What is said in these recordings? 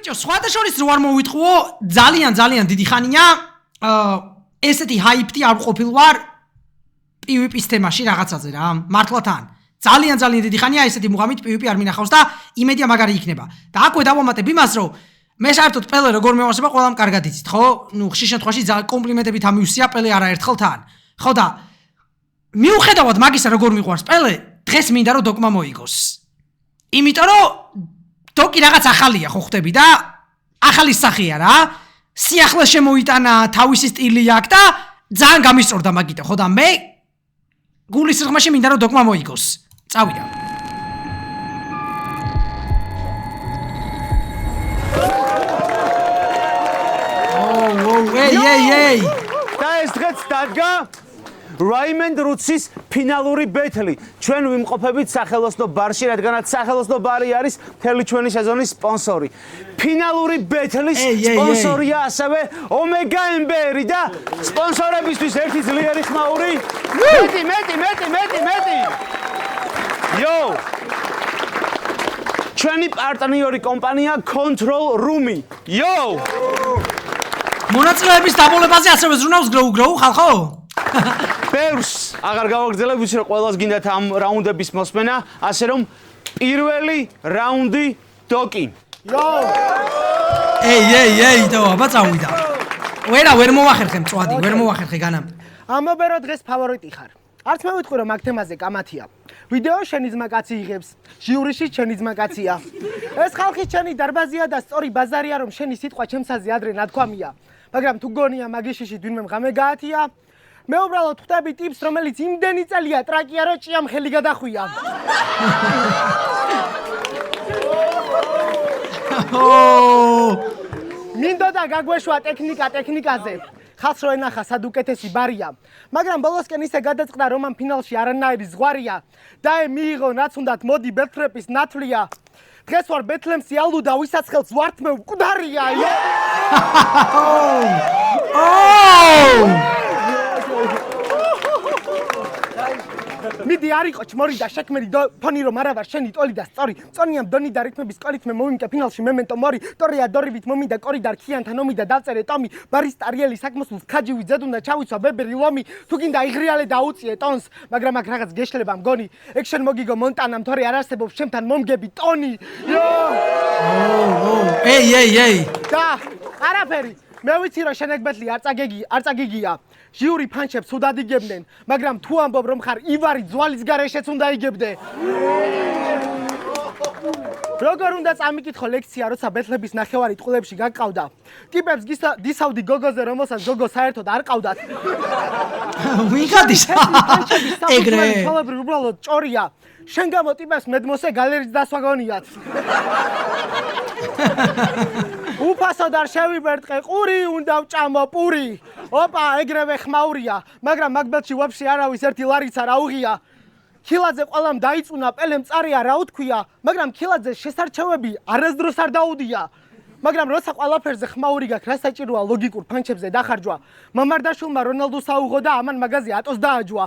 ბიჭო, სხვათა შორის რო არ მოვიტყუო, ძალიან დიდი ხანია ესეთი ჰაიპი არ ყოფილვარ PvP-ის თემაში რაღაცაზე რა, მართლა თან. ძალიან დიდი ხანია ესეთი მუღამით PvP არ მინახავს და იმედია მაგარი იქნება. და აკვე დავამატებ იმას, რომ მე საერთოდ პელე როგორ მევასება ყველამ კარგად იცით, ხო? ნუ ხშირ შემთხვევაში კომპლიმენტებით ამივსია პელე არაერთხელ თან. ხო და მიუხედავად მაგისა როგორ მიყვარს პელე, დღეს მინდა რომ დოკმა მოიგოს. იმიტომ რომ დოკი რაღაც ახალია ხო ხვდები და ახალი სახეა რა. სიახლე შემოიტანა, თავისი სტილი აქვს და ძალიან გამისწორდა მაგიტო, ხო და მე გულის რღმაში მინდა რომ დოკმა მოიგოს. წავიდა. Ей! და ეს დღეც დადგა Raymond Roots-ის ფინალური ბეთლი. ჩვენ ვიმყოფებით სახელოსნო ბარში, რადგანაც სახელოსნო ბარი არის მთელი ჩვენი სეზონის სპონსორი. ფინალური ბეთლის სპონსორია ასევე Omega Ember და სპონსორებისთვის ერთი ძლიერი ხმაური. მეტი. Yo! ჩვენი პარტნიორი კომპანია Control Room-ი. Yo! მონაწილეების დაბოლებაზე ასევე ზრუნავს გროუ ხალხო? ბევრს აღარ გავაგრძელებ, ვიცი რომ ყველას გინდათ ამ რაუნდების მოსმენა, ასე რომ პირველი რაუნდი დოკი. ეი, და აბა წავიდა. ვერ მოვახერხე მწვადი, ვერ მოვახერხე განამ. ამობე რომ დღეს ფავორიტი ხარ. არც მე ვიტყვი რომ მაგ თემაზე კამათია. ვიდეო შენი ძმა კაცი იღებს, ჟიურიში შენი ძმა კაცია. ეს ხალხი შენი დარბაზია და სწორი ბაზარია რომ შენი სიტყვა ჩემსაზე ადრე ნათქვამია. მაგრამ თუ გონია მაგიშიში ვინმე მღამე გაათია, მე უბრალოდ ხვდები ტიპს, რომელიც იმდენი წელია ტრაკია, რომ ჭიამ ხელი გადახვია. მინდოდა გაგვეშვა ტექნიკაზე. ხალხს რო ენახა სად უკეთესი ბარია, მაგრამ ბოლოსკენ ისე გადაწყდა რომ ამ ფინალში არანაირი ზღვარია და მიიღო რაც უნდათ მოდი ბეთლემის ნათვლია. დღეს ვარ ბეთლემსი ალუ და ვისაც ხელს ვართმე მკვდარია. მიდი არ იყო ჩმორი და შექმერი ფონი რომ არა ვარ შენი ტოლი და სწორი წონიამ დონი და რითმების სკოლით მე მომიმკე ფინალში მემენტო მორი ტორია დორივით მომიდა კორიდარ ქიანთან ომი და დავწერე ტომი ბარის ტარიელი საკმოსულს ქაჯივი ძედუნდა ჩავიცვა ბებერი ლომი თუ გინდა იღრიალე და უწიე ტონს მაგრამ აქ რაღაც გეშლება მგონი ეგ შენ მოგიგო მონტანამ თორე არ არსებობს ჩემთან მომგები ტონი ეი და არაფერი მე ვიცი რომ შენ ეგ ბეთლი არ წაგიგია ჟიური ფანჩებს უდად იგებდნენ მაგრამ თუ ამბობ რომ ხარ ივარი ძვალის გარეშეც უნდა იგებდე როგორ უნდა წამიკითხო ლექცია როცა ბეთლების ნახევარი ტყუილებში გაგყავდა ტიპებს დისავდი გოგოზე რომელსაც გოგო საერთოდ არ ყავდათ ვიღადის ეგრე ხალხი უბრალოდ ჭორია შენ გამო ტიპებს მედმოსე გალერიის დასვა გონიათ უფასოდ არ შევიბერტყე ყური უნდა ვჭამო პური ოპა ეგრევე ხმაურია მაგრამ მაგბელში ვაფშე არავის ერთი ლარიცა რა უღია ქილაძე ყველამ დაიწუნა პელემ წარია რა უთქვია მაგრამ ქილაძეს შესარჩევები არასდროს არ დაუდია მაგრამ როცა ყველაფერზე ხმაური გაქვს რა საჭიროა ლოგიკურ ფანჩებზე დახარჯვა მამარდაშვილმა რონალდუს აუღო და ამან მაგაზე ატოს დააჯვა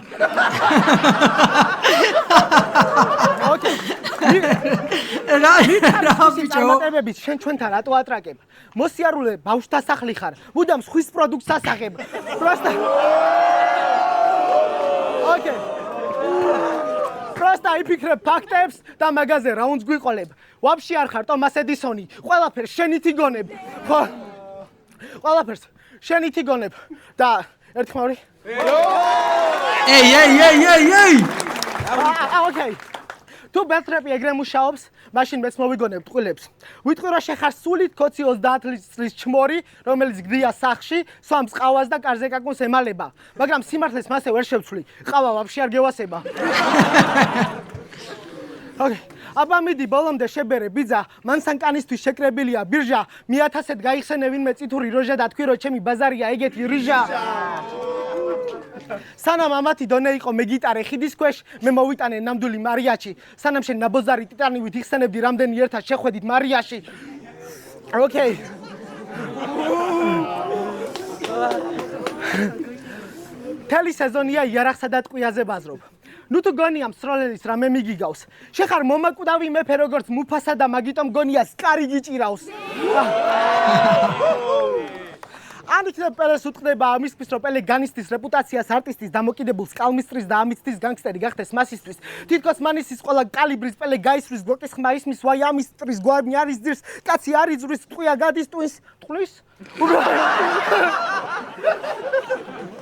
ოკეი რა ბიჭო წარმატებებით შენ ჩვენთან რატო ატრაკებ მოსიარულე ბავშვთა სახლი ხარ მუდამ სხვის პროდუქტს ასახებ პროსტა ოკეი პროსტა იფიქრებ ფაქტებს და მაგაზე რაუნდს გვიყოლებ ვაფშე არ ხარ ტომას ედისონი ყველაფერს შენითი გონებ ხო ყველაფერს შენითი გონებ და ერთი ხმაური ეი ოკეი თუ ბეთლემი ეგრე მუშაობს მაშინ მეც მოვიგონებ ტყუილებს ვიტყვი რომ შეხარ სულით ქოცი 30 წლის ჩმორი რომელიც გდია სახში სვამს ყავას და კარზე კაკუნს ემალება მაგრამ სიმართლეს მასე ვერ შევცვლი ყავა ვაფშე არ გევასება ოკეი აბა მიდი ბოლომდე შებერე ბიძა მან სანკანისთვის შეკრებილია ბირჟა მე-1000-ად გაიხსენე ვინმე წითური როჟა და თქვი რომ ჩემი ბაზარია ეგეთი რიჟა სანამ ამათი დონე იყო მე გიტარე ხიდის ქვეშ მე მოვიტანე ნამდვილი მარიაჩი სანამ შენ ნაბოზარი ტიტანივით იხსენებდი რამდენი ერთად შეხვედით მარიაში ოკეი თელი სეზონია იარაღსა და ტყვიაზე ბაზრობ ნუ თუ გონია მსროლელის რამე მიგიგავს. შეხარ მომაკვდავი მეფე როგორც მუფასა და მაგიტომ გონია სკარი გიჭირავს. ან იქნებ პელეს უტყდება ამისთვის რომ პელე განიცდის რეპუტაციას არტისტის დამოკიდებულს კალმისტრის და ამისთვის განგსტერი გახდეს მასისთვის. თითქოს მანისის ყველა კალიბრის პელე გაისვრის გლოკის ხმა ისმის ვაი ამისტრის გვარნი არის ძირს კაცი არის ძვრის ტყვია გადის ტვინს ტყვის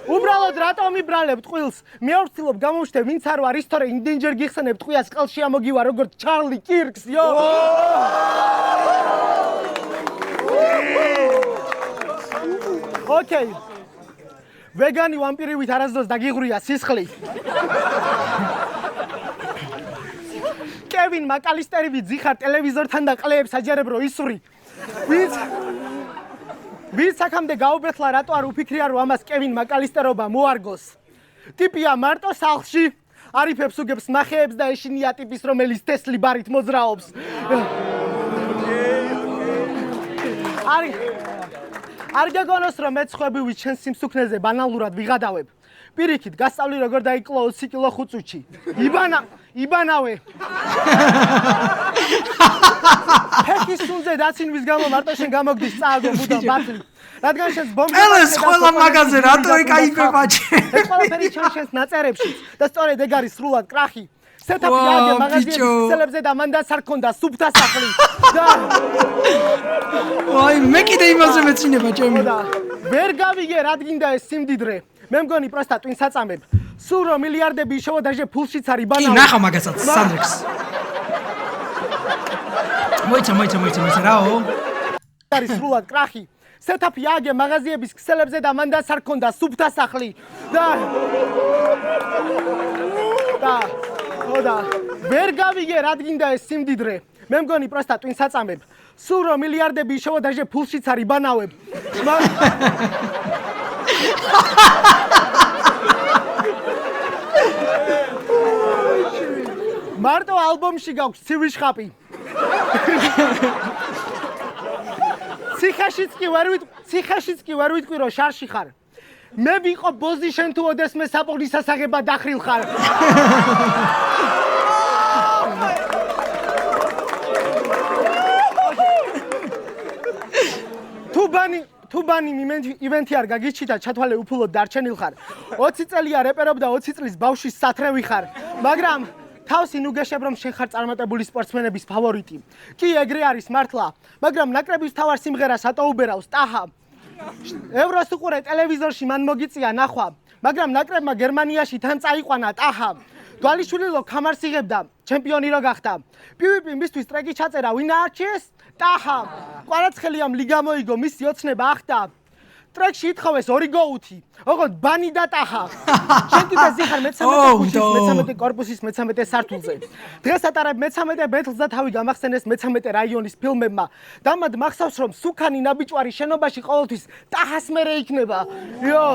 უბრალოდ რატომ იბრალებ ტყილს მე ვცდილობ გამოვშთე ვინც არ ვარ ის თორე იმდენჯერ გიხსენებ ტყვიას ყელში ამოგივა როგორც ჩარლი კირკს იო Okay. ვეგანი ვამპირივით არასდროს დაგიღვრია სისხლი. კევინ მაკალისტერი ძიხარ ტელევიზორთან და ყლეებს აჯერებ რო ისური. ვინც აქამდე გაუბეთლა რატო არ უფიქრია რომ ამას კევინ მაკალისტერობა მოარგოს. ტიპია მარტო სახლში არიფებს უგებს ნახეებს და ეშინია ტიპის რომელიც თესლი ბარით მოძრაობს. არ გეგონოს რომ მეცხვები ჩემს სიმსუქნეზე ბანალურად ვიღადავებ. პირიქით გასწავლი როგორ დაიკლო 20 კილო ხუწუჩი. იბანავე. ფეხის სუნზე დაცინვის გამო მარტო შენ გამოგდის წააგო მუდამ ბათლი. რადგან შენს ბომბი ელეს ყველა მაგაზე რატო ეკაიფება ჩემ. ეს ყველაფერი შენს ნაწერებში და სწორედ ეგ არის სრულად კრახი. სეტაპი აგე მაღაზიების ქსელებზე და მანდაც არ ქონდა სუფთა სახლი. ვაი, მე კიდე იმაზე მეცინება ჩემი. ვერ გავიგე რადგინდა ეს სიმდიდრე. მე მგონი პროსტა ტვინს აწამებ. სულ რომ მილიარდები შევადაჟე ფულშიც არის ბანაო. კი, ნახა მაგასაც სანდრექს. მოიცა რაო. არის სრულად კრახი. სეტაპი აგე მაღაზიების ქსელებზე და მანდაც არ ქონდა სუფთა სახლი. და ვერ გავიგე რადგინდა ეს სიმდიდრე. მე მგონი პროსტა ტვინს აწამებ. სულ რომ მილიარდები შევადაჟე ფულშიც არის ბანაოებ. მარტო ალბომში გაქვს ცივი შხაპი. ციხეშიც კი ვერ ვიტყვი რომ შარში ხარ. მე ვიყო ბოზი შენ თუ ოდესმე საპოლის სასაღებად დახრილ ხარ. თუბანი ივენთი არ გაგიჩი და ჩათვალე უფულოდ დარჩენილ ხარ. 20 წელია რეპერობ და 20 წლის ბავშვის სათრევი ხარ. მაგრამ თავსი ნუ გეშებ რომ შენ ხარ წარმატებული სპორტსმენების ფავორიტი. კი ეგრე არის მართლა, მაგრამ ნაკრების თავარ სიმღერას ატოუბერავს ტაჰა. ევროს უყურე ტელევიზორში მან მოგიწია ნახვა, მაგრამ ნაკრებმა გერმანიაში თან წაიყვანა ტაჰა. დვალიშვილო ქამარს იღებდა, ჩემპიონი რო გახდა. პივიპი მისთვის ტრეკი ჩაწერა, ვინ აარჩიეს? ტაჰა. კვარაცხელიამ ლიგა მოიგო, მისი ოცნება ახდა. ტრეკში ითხოვეს 2 გოუთი. ოღონდ ბანი და ტაჰა. შენ კიდე ზიხარ მე-13 კორპუსის მე-13 სართულზე. დღეს ატარებ მე-13 ბეთლს და თავი გამახსენეს მე-13 რაიონის ფილმებმა. დამად მახსოვს რომ სუქანი ნაბიჭვარი შენობაში ყოველთვის ტაჰას მერე იქნება. იო.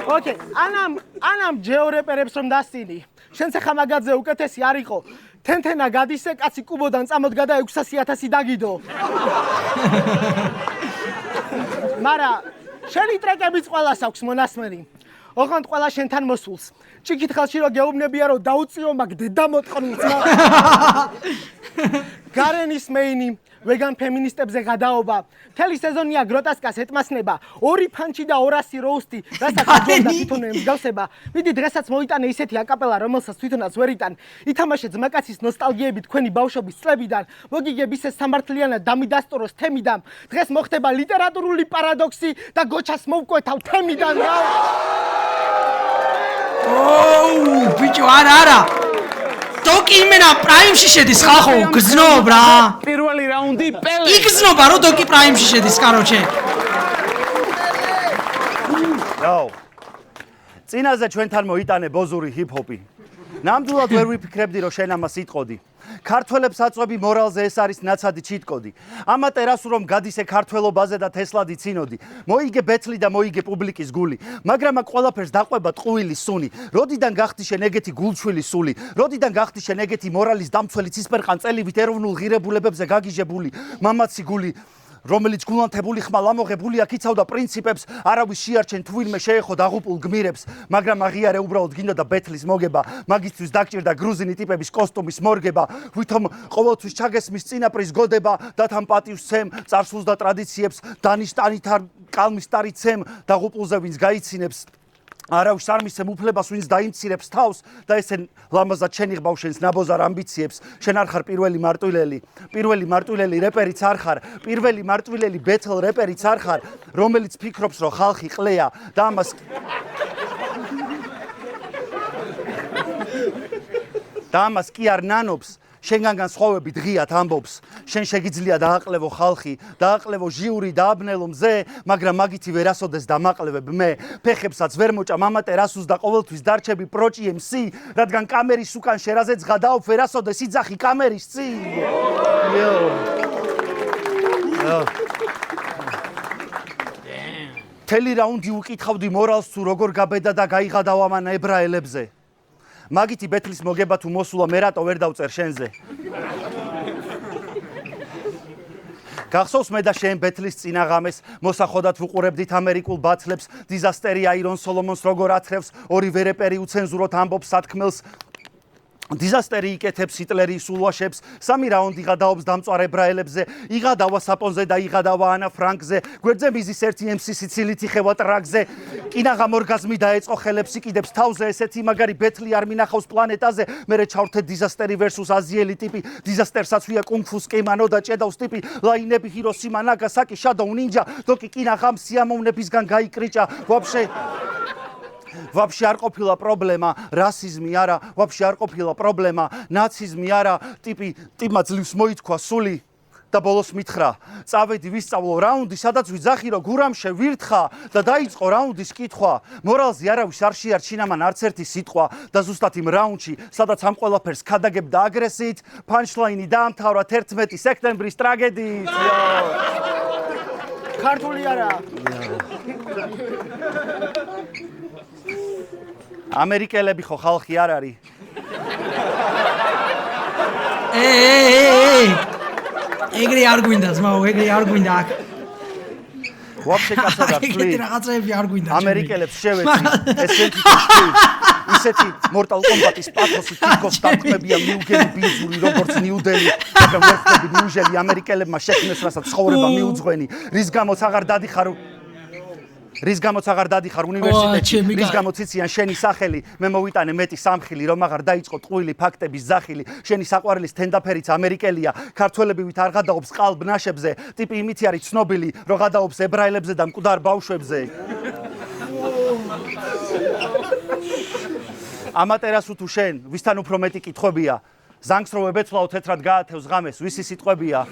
ოკეი, ანამ ჯეორეპერებს რომ დასწინი. შენ ხა მაგაძე უკეთესი არ იყო. თენთენა გადისე კაცი კუბოდან წამოდგა და 600,000 დაგიდო. მარა შენი ტრეკებიც ყველას აქვს მონასმენი. ოღონდ ყველა შენთან მოსულს. ჭიქით ხელში რო გეუბნებია რომ დაუწიო მაგ დედამოტყნულს. გარენის მეინი ვეგან ფემინისტებზე გადაობა. მთელი სეზონია გროტასკას ეთმასნება. 2 ფანჩი და 200 როუსტი, რასაც აჯობდა თვითონე მსგავსება. მიდი დღესაც მოიტანე ისეთი აკაპელა, რომელსაც თვითონაც ვერ იტან. ითამაშე ძმაკაცის ნოსტალგიები თქვენი ბავშვობის წლებიდან. მოგიგებ ისე სამართლიანად დამიდასტუროს თემიდან. დღეს მოხდება ლიტერატურული პარადოქსი და გოჩას მოვკვეთავ თემიდან. ბიჭო, არა. დოკი იმენა პრაიმში შედის ხალხო, გზნობ რა. პირველი რაუნდი პელე. იგზნობა რომ დოკი პრაიმში შედის, კაროჩე. წინაზე ჩვენთან მოიტანე ბოზური ჰიპ-ჰოპი. ნამდვილად ვერ ვიფიქრებდი რომ შენ ამას იტყოდი. ქართველებს აწვევი მორალზე ეს არის ნაცადი ჩიტკოდი. ამატერასუ რომ გადის ქართველობაზე და თესლად იცინოდი. მოიგე ბეთლი და მოიგე პუბლიკის გული. მაგრამ აქ ყველაფერს დაყვება ტყუილი სუნი. როდიდან გახდი შენ ეგეთი გულჩვილი სული? როდიდან გახდი შენ ეგეთი მორალის დამცველი ცისფერყან წელივით ეროვნულ ღირებულებებზე გაგიჟებული? მამაცი გული რომელიც გულანთებული ხმალ ამოღებული აქ იცავდა პრინციპებს, არავის შეარჩენ თუ ვინმე შეეხო დაღუპულ გმირებს, მაგრამ აღიარე უბრალოდ გინდოდა ბეთლის მოგება, მაგისთვის დაგჭირდა გრუზინი ტიპების კოსტუმის მორგება, ვითომ ყოველთვის ჩაგესმის წინაპრის გოდება, დათან პატივს ცემ, წარსულს და ტრადიციებს, დანიშტანით არ კალმის ტარიცემ, დაღუპულზე ვინც გაიცინებს. არავის არ მისცემ უფლებას ვინც დაიმცირებს თავს და ესე ლამაზად შენ იღბავ შენს ნაბოზარ ამბიციებს შენ არ ხარ პირველი მარტვილელი რეპერიც არ ხარ პირველი მარტვილელი ბეთლ რეპერიც არ ხარ რომელიც ფიქრობს რომ ხალხი ყლეა და ამას კი არ ნანობს შენგან სხვავები დღიათ ამბობს შენ შეგიძლია დააყლევო ხალხი დააყლევო ჟიური დააბნელო მზე მაგრამ მაგითი ვერასოდეს დამაყლევებ მე ფეხებსაც ვერ მოჭა მამა ტერასუს და ყოველთვის დარჩები პროჭი MC რადგან კამერის უკან შერაზეც გადაობ ვერასოდეს იძახი კამერის წინ თელი რაუნდი უკითხავდი მორალს თუ როგორ გაბედა და გაიღადავ ამან ებრაელებზე მაგითი ბეთლის მოგება თუ მოსულა მე რატო ვერ დავწერ შენზე გახსოვს მე და შენ ბეთლის წინაღამეს მოსახოდად ვუყურებდით ამერიკულ ბაცლებს დიზასტერი აირონ სოლომონს როგორ ათრევს ორივე რეპერი უცენზუროთ ამბობს სათქმელს დიზასტერი იკეთებს ჰიტლერი სულვაშებს სამი რაუნდი გადაობს დამწვარ ებრაელებზე იღადავა საპონზე და იღადავა ანა ფრანკზე გვერდზე მიზის ერთი MC სიცილით იხევა ტრაკზე კინაღამ ორგაზმი დაეწყო ხელებს იკიდებს თავზე ესეთი მაგარი ბეთლი არ მინახავს პლანეტაზე მერე ჩავრთე დიზასტერი versus აზიელი ტიპი დიზასტერსაც ვია კუნგ-ფუს კემანო და ჭედავს ტიპი ლაინები ჰიროსიმა ნაგასაკი შადოუ ნინჯა დოკი კინაღამ სიამოვნებისგან გაიკრიჭა ვაფშე არ ყოფილა პრობლემა რასიზმი არა ვაფშე არ ყოფილა პრობლემა ნაციზმი არა ტიპმა ძლივს მოითქვა სული და ბოლოს მითხრა წავედი ვისწავლო რაუნდი სადაც ვიძახი რომ გურამშე ვირთხა და დაიწყო რაუნდის კითხვა მორალზე არავის არ შეარჩინა მან არც ერთი სიტყვა და ზუსტად იმ რაუნდში სადაც ამ ყველაფერს ქადაგებდა აგრესიით პანჩლაინი დაამთავრა 11 სექტემბრის ტრაგედიით ქართული არა ამერიკელები ხო ხალხი არ არის ეგრე არ გვინდა ძმაო ეგრე არ გვინდა აქ ვაფშე კაცად არ ეგრე რაღაცები არ გვინდა ამერიკელებს შევეცი ესეთი ისეთი Mortal Kombat-ის პათოსი თითქოს დათქმებია მიუგენი ბიძური როგორც ნიუდელი მაგრამ ვერხები ნიუჟელი ამერიკელებმა შექმნეს რასაც ცხოვრება მიუძღვენი რის გამოც აღარ დადიხარ უნივერსიტეტში რის გამოც იციან შენი სახელი მე მოვიტანე მეტი სამხილი რომ აღარ დაიწყო ტყუილი ფაქტების ზახილი შენი საყვარელის თენდაფერიც ამერიკელია ქართველები ვით არ გადაობს ყალბნაშებზე ტიპი იმითი არის ცნობილი რომ გადაობს ებრაელებზე და მკვდარ ბავშვებზე ამატერასუ თუ შენ ვისთან უფრო მეტი კითხვებია ზანგს რო ვებეცვლაო თეთრად გაათევს ღამეს ვისი სიტყვებია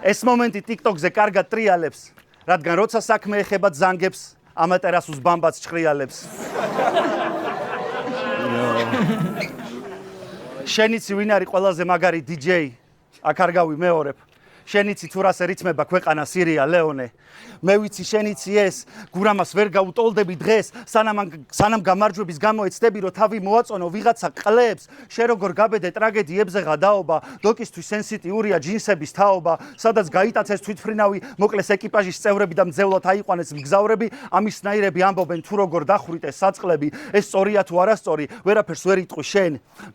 ეს მომენტი TikTok-ზე კარგად ტრიალებს რადგან როცა საქმე ეხება ზანგებს ამატერასუს ბამბაც ჭყრიალებს შენიცი ვინ არის ყველაზე მაგარი DJ აქ არ გავიმეორებ შენიცი თუ რას ერითმება ქვეყანა სირია ლეონე მე ვიცი შენიცი ეს გურამას ვერ გაუტოლდები დღეს სანამ გამარჯვების გამო ეცდები რომ თავი მოაწონო ვიღაცა ყლებს შე როგორ გაბედე ტრაგედიებზე გადაობა დოკისთვის სენსიტიურია ჯინსების თაობა სადაც გაიტაცეს თვითფრინავი მოკლეს ეკიპაჟის წევრები და მძევლად აიყვანეს მგზავრები ამისნაირები ამბობენ თუ როგორ დახვრიტეს საწყლები ეს სწორია თუ არასწორი ვერაფერს ვერ იტყვი შენ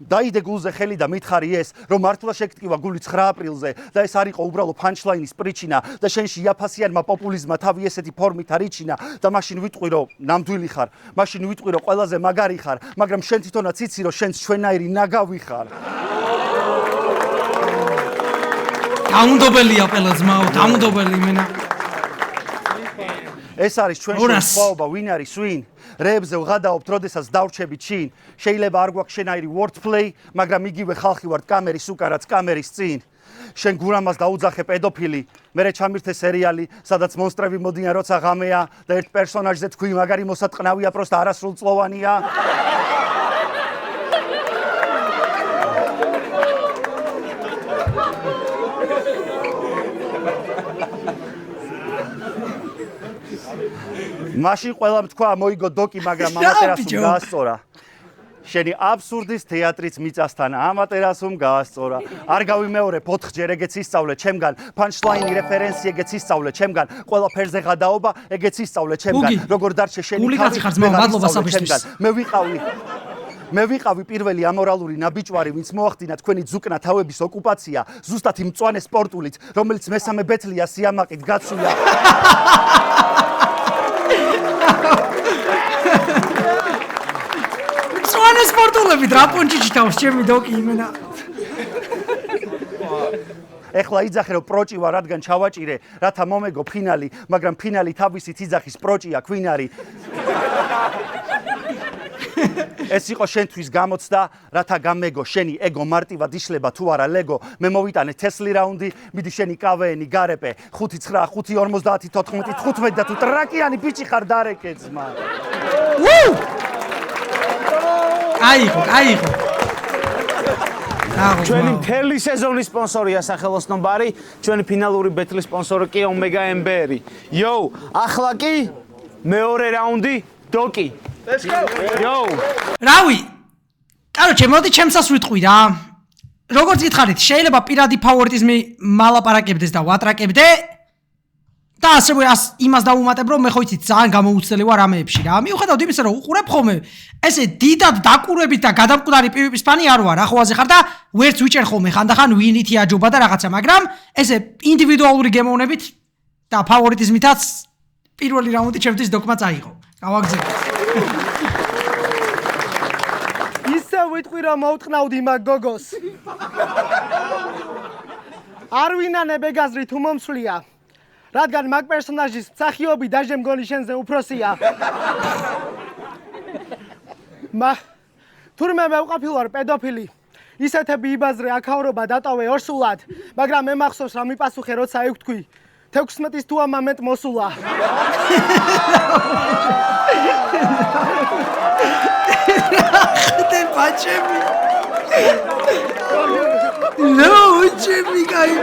დაიდე გულზე ხელი და მითხარი ეს რომ მართლა შეგტკივა გული 9 აპრილზე და ეს არ იყო უბრალო პანჩლაინის პრიჩინა და შენში იაფასიანმა პოპულიზმმა თავი ესეთი ფორმით არიჩინა და მაშინ ვიტყვი რომ ნამდვილი ხარ მაშინ ვიტყვი რომ ყველაზე მაგარი ხარ მაგრამ შენ თვითონაც იცი რომ შენც ჩვენაირი ნაგავი ხარ დაუნდობელია ყველა ძმაო დაუნდობელი მენა ეს არის ჩვენში სხვაობა ვინ არის ვინ რეებზე ვღადაობთ როდესაც დავრჩებით შინ შეიძლება არ გვაქვს შენაირი wordplay მაგრამ იგივე ხალხი ვართ კამერის უკან რაც კამერის წინ შენ გურამას დაუძახე პედოფილი მერე ჩამირთე სერიალი სადაც მონსტრები მოდიან როცა ღამეა და ერთ პერსონაჟზე თქვი მაგარი მოსატყნავია პროსტა არასრულწლოვანია მაშინ ყველამ თქვა მოიგო დოკი მაგრამ ამატერასუ გაასწორა შენი აბსურდის თეატრიც მიწასთან ამატერასუმ გაასწორა. არ გავიმეორე 4 ჯერ ეგეც ისწავლე ჩემგან, punchline რეფერენსი ეგეც ისწავლე ჩემგან, ყველა ფერზე გადაობა ეგეც ისწავლე ჩემგან, როგორ დარჩე შენი მე ვიყავი პირველი ამორალური ნაბიჯვარი, ვინც მოახდინა თქვენი ძუკნა თავების ოკუპაცია, ზუსტად იმ მწვანე სპორტულით, რომელიც მესამე ბეთლია სიამაყით გაცვია. მწვანე სპორტულებით რა პონჩიჩი თავს ჩემი დოკი იმენა. ეხლა იძახე რომ პროჭი ვარ, რადგან ჩავაჭირე, რათა მომეგო ფინალი, მაგრამ ფინალი თავისით იძახის პროჭია ქვინარი. ეს იყო შენთვის გამოცდა, რათა გამეგო შენი ეგო მარტივად იშლება თუ არა ლეგო. მე მოვიტანე თესლი რაუნდი, მიდი შენი კავეენი გარეპე 5-9-5-50-14-15 და თუ ტრაკიანი ბიჭი ხარ დარეკე ძმა. აიღო. ჩვენი მთელი სეზონის სპონსორია სახელოსნო ბარი, ჩვენი ფინალური ბეთლის სპონსორი კი ომეგა ემბერი. იო, ახლა კი მეორე რაუნდი დოკი. Let's go. Yo. რავი. კაროჩე, მოდი ჩემსას ვიტყვი რა. როგორც გითხარით, შეიძლება პირადი ფავორიტიზმი მალაპარაკებდეს და ვატრაკებდე. და ასე იმას დავუმატებ, რომ მე ხო იცით ძალიან გამოუცდელი ვარ ამეებში რა. მიუხედავად იმისა, რომ უყურებ ხოლმე ესე დიდად დაკვირვებით და გადამკვდარი PvP-ის ფანი არ ვარ, ახოვაზე ხარ და ვერც ვიჭერ ხოლმე ხანდახან ვინით იაჯობა და რაღაცა, მაგრამ ესე ინდივიდუალური გემოვნებით და ფავორიტიზმითაც პირველი რაუნდი ჩემთვის დოკმა წაიღო. გავაგზავნე. ისე ვიტყვი რომ მოვტყნავდი მაგ გოგოს. არ ვინანე ბეგაზრი თუ მომსვლია. რადგან მაგ პერსონაჟის მსახიობი დაჟე მგონი შენზე უფროსია. თურმე მე ვყოფილ ვარ პედოფილი. ისეთები იბაზრე აქაურობა დატოვე ორსულად, მაგრამ მე მახსოვს რა მიპასუხე როცა ევთქვი 16-ის თუ ამამეთ მოსულა. ხდე ბაჭები. No, ჩემი კაი.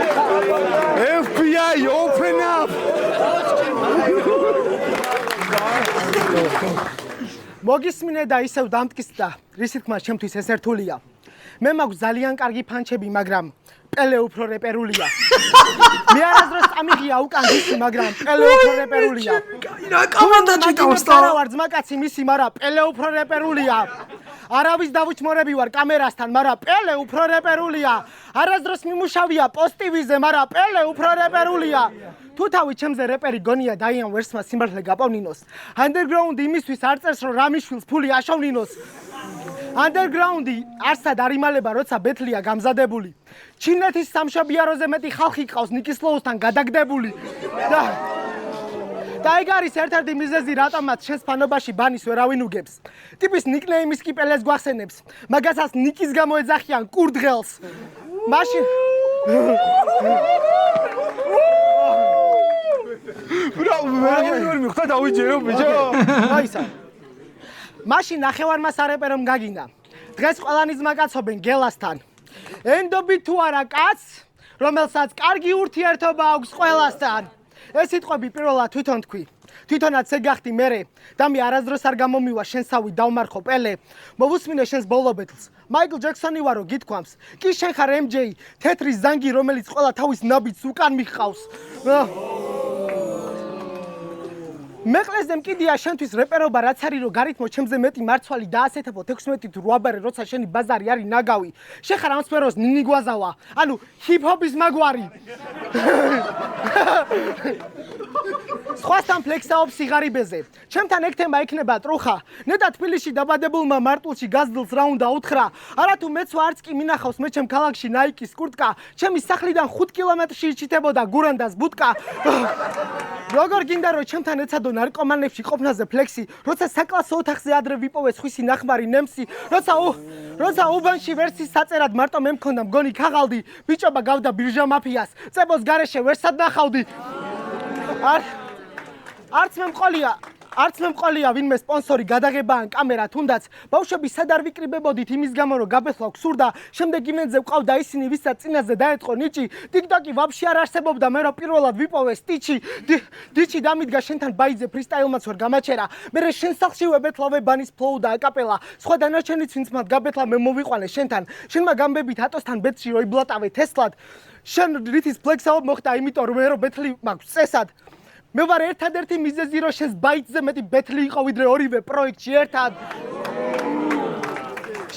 FBI open up. მოგისმინე და ისევ დამტკიცდა, რის თქმა ჩემთვის ეს ერთულია. მე მაქვს ძალიან კარგი ფანჩები, მაგრამ პელე უფრო რეპერულია. მე არასდროს წამიღია უკან ისი, მაგრამ პელე უფრო რეპერულია. რა კომანდა ჭიტავს და არა ვარ ძმაკაცი მისი, მაგრამ პელე უფრო რეპერულია. არავის დავუჩმორები ვარ კამერასთან, მაგრამ პელე უფრო რეპერულია. არასდროს მიმუშავია პოსტივიზე, მაგრამ პელე უფრო რეპერულია. თუ თავი ჩემზე რეპერი გონია დაიან ვერსმა სიმართლე გაპოვნინოს. Underground იმისთვის არ წერს რომ რამიშვილს ფული აშოვნინოს. Underground-ი არსად არ იმალება, როცა ბეთლია გამზადებული. ჩინეთის სამშობიაროზე მეტი ხალხი ყავს ნიკისლოუსთან გადაგდებული. და ეგ არის ერთ-ერთი მიზეზი, რატომაც შენს ფანობაში ბანის ვერავინ უგებს. ტიპის ნიკნეიმის კი პელეს გვახსენებს, მაგასაც ნიკის გამო ეძახიან კურდღელს. მაშინ ვერ მიხდა დავიჯერო ბიჭო. აისა. მაშინ ნახევარმა სარეპერომ გაგინა. დღეს ყველანი ძმაკაცობენ გელასთან. ენდობი თუ არა კაცს, რომელსაც კარგი ურთიერთობა აქვს ყველასთან. ეს სიტყვები პირველად თვითონ თქვი. თვითონაც ეგახტი მერე და მე არასდროს არ გამომივა შენსავი დავმარხო პელე. მოვუსმინე შენს ბოლო ბეთლს. მაიკლ ჯექსონი ვარო გითქვამს. კი შენ ხარ MJ, თეთრი ზანგი, რომელიც ყველა თავის ნაბიჯს უკან მიჰყავს. მეყლესზე მკიდია შენთვის რეპერობა რაც არის რომ გარითმო ჩემზე მეტი მარცვალი დაასეთებო 16 თუ 8 ბარე როცა შენი ბაზარი არის ნაგავი შენ ხარ ამ სფეროს ნინი გვაზავა ანუ ჰიპ-ჰოპის მაგვარი სხვასთან ფლექსაობს სიღარიბეზე ჩემთან ეგ თემა იქნება ტრუხა ნეტა თბილისში დაბადებულმა მარტულში გაზდელს რა უნდა უთხრა არა თუ მეც ვარც კი მინახავს მე ჩემ ქალაქში ნაიკის კურტკა ჩემი სახლიდან 5 კილომეტრში იჩიტებოდა გურანდას ბუტკა როგორ გინდა რომ ჩემთან ეცადო ნარკომანებში ყოფნაზე ფლექსი, როცა საკლასო ოთახზე ადრე ვიპოვე სხვისი ნახმარი ნემსი, როცა უბანში ვერსის საწერად მარტო მე მქონდა მგონი ქაღალდი, ბიჭობა გავდა ბირჟა მაფიას, წებოს გარეშე ვერსად ნახავდი. არც მე მყოლია, არც მე მყოლია ვინმე სპონსორი გადაღება ან კამერა თუნდაც ბავშვები სად არ ვიკრიბებოდით იმის გამო რომ გაბესვა გსურდა შემდეგ იმენზე ვყავდა ისინი ვისაც წინაზე დაეწყო ნიჭი TikTok-ი ვაფშე არ არსებობდა მე რომ პირველად ვიპოვე სტიჩი დიჩი დამიდგა შენთან ბაიძე ფრისტაილმაც ვერ გამაჩერა მე შენ სახში ვებეთლავე ბანის ფლოუ და აკაპელა სხვა დანარჩენიც ვინც მათ გაბეთლა მე მოვიყვანე შენთან შენმა გამბებით ატოსთან ბეთში რო იბლატავე თესლად შენ რითის ფლექსაობ მოხდა იმიტომ რომ მე რო ბეთლი მაქვს წესად მე ვარ ერთადერთი მიზეზი რომ შენს ბაიტზე მეტი ბეთლი იყო ვიდრე ორივე პროექტში ერთად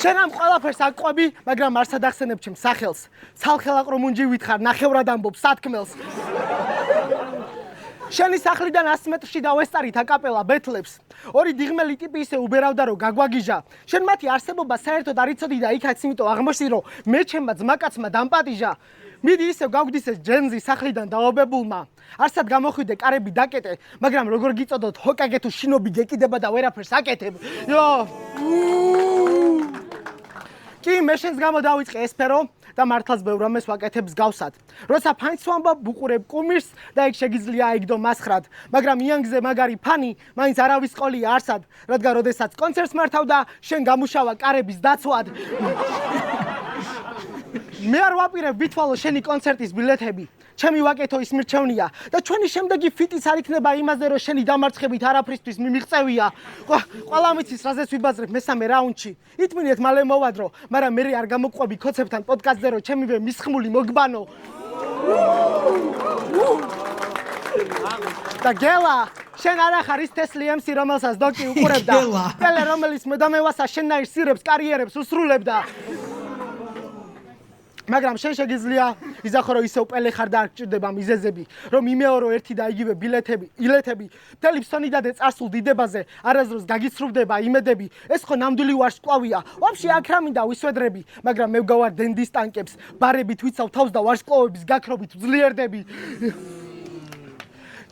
შენ ამ ყველაფერს აყვები მაგრამ არსად ახსენებ ჩემს სახელს ცალხელაყრო მუნჯი ვითხარ ნახევრად ამბობ სათქმელს შენი სახლიდან 100 მეტრში დავესწარით აკაპელა ბეთლებს ორი დიღმელი ტიპი ისე უბერავდა რომ გაგვაგიჟა შენ მათი არსებობა საერთოდ არ იცოდი და იქაც იმიტომ აღმოჩნდი რომ მე ჩემმა ძმაკაცმა დამპატიჟა მიდი ისევ გავგდის ეს ჯენზი სახლიდან დაობებულმა არსად გამოხვიდე კარები დაკეტე მაგრამ როგორ გიწოდოთ ჰოკაგე თუ შინობი გეკიდება და ვერაფერს აკეთებ იო კი მე შენს გამო დავიწყე ესფერო და მართლაც ბევრ ამას ვაკეთებ მსგავსად. როცა ფანს ვამბობ, ვუყურებ კუმირს და იქ შეგიძლია აიგდო მასხრად, მაგრამ იანგზე მაგარი ფანი მაინც არავის ყოლია არსად, რადგან როდესაც კონცერტს მართავდა, შენ გამუშავა კარების დაცვად. მე არ ვაპირებ ვითვალო შენი კონცერტის ბილეთები. ჩემი ვაკეთო ის მირჩევნია და ჩვენი შემდეგი ფიტიც არ იქნება იმაზე, რომ შენი დამარცხებით არაფრისთვის მიმიღწევია. ყველა მიცის რაზეც ვიბაზრებ მესამე რაუნდში. ითმინეთ მალე მოვადრო, მაგრამ მე არ გამოგყვები ქოცებთან პოდკასტზე, რომ ჩემივე მისხმული მოგბანო. და გელა, შენ არა ხარ ის თესლი MC, რომელსაც დოკი უყურებდა. პელე, რომელიც მედამევასა შენნაირ სირებს, კარიერებს უსრულებდა. მაგრამ შენ შეგიძლია იზახო რომ ისევ პელე ხარ და არ გჭირდება მიზეზები რომ იმეორო ერთი და იგივე ბილეთები მთელი ფსონიდადე წარსულ დიდებაზე არასდროს გაგიცრუვდება იმედები ეს ხო ნამდვილი ვარსკვლავია ვაფშე აქ რა მინდა ვისვედრები მაგრამ მე ვგავარ დენდის ტანკებს ბარებით ვიცავ თავს და ვარსკვლავების გაქრობით ვძლიერდები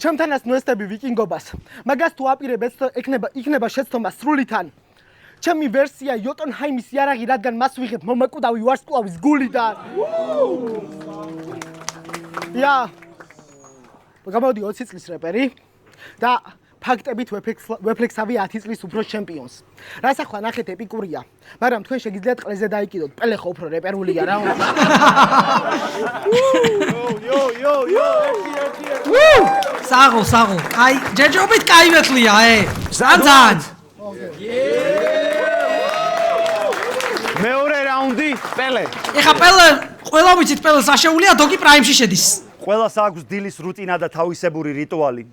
ჩემთანაც ნუესტები ვიკინგობას მაგას თუ აპირებ იქნება შეცდომა სრულითან ჩემი ვერსია იოტონჰაიმის იარაღი, რადგან მას ვიღებ მომაკვდავი ვარსკვლავის გულიდან. გამოვდი 20 წლის რეპერი და ფაქტებით ვეფლექსავი 10 წლის უფრო ჩემპიონს. რას ახლა ნახეთ ეპიკურია, მაგრამ თქვენ შეგიძლიათ ყლეზე დაიკიდოთ. პელე ხო უფრო რეპერულია რა. საღო. აი, ჯეჯობით კაი ვეთლია, ზანძან. მეორე რაუნდი პელე. ეხა პელე, ყველა ვიცით პელეს აშეულია დოგი პრაიმში შედის. ყველას აქვს დილის რუტინა და თავისებური რიტუალი.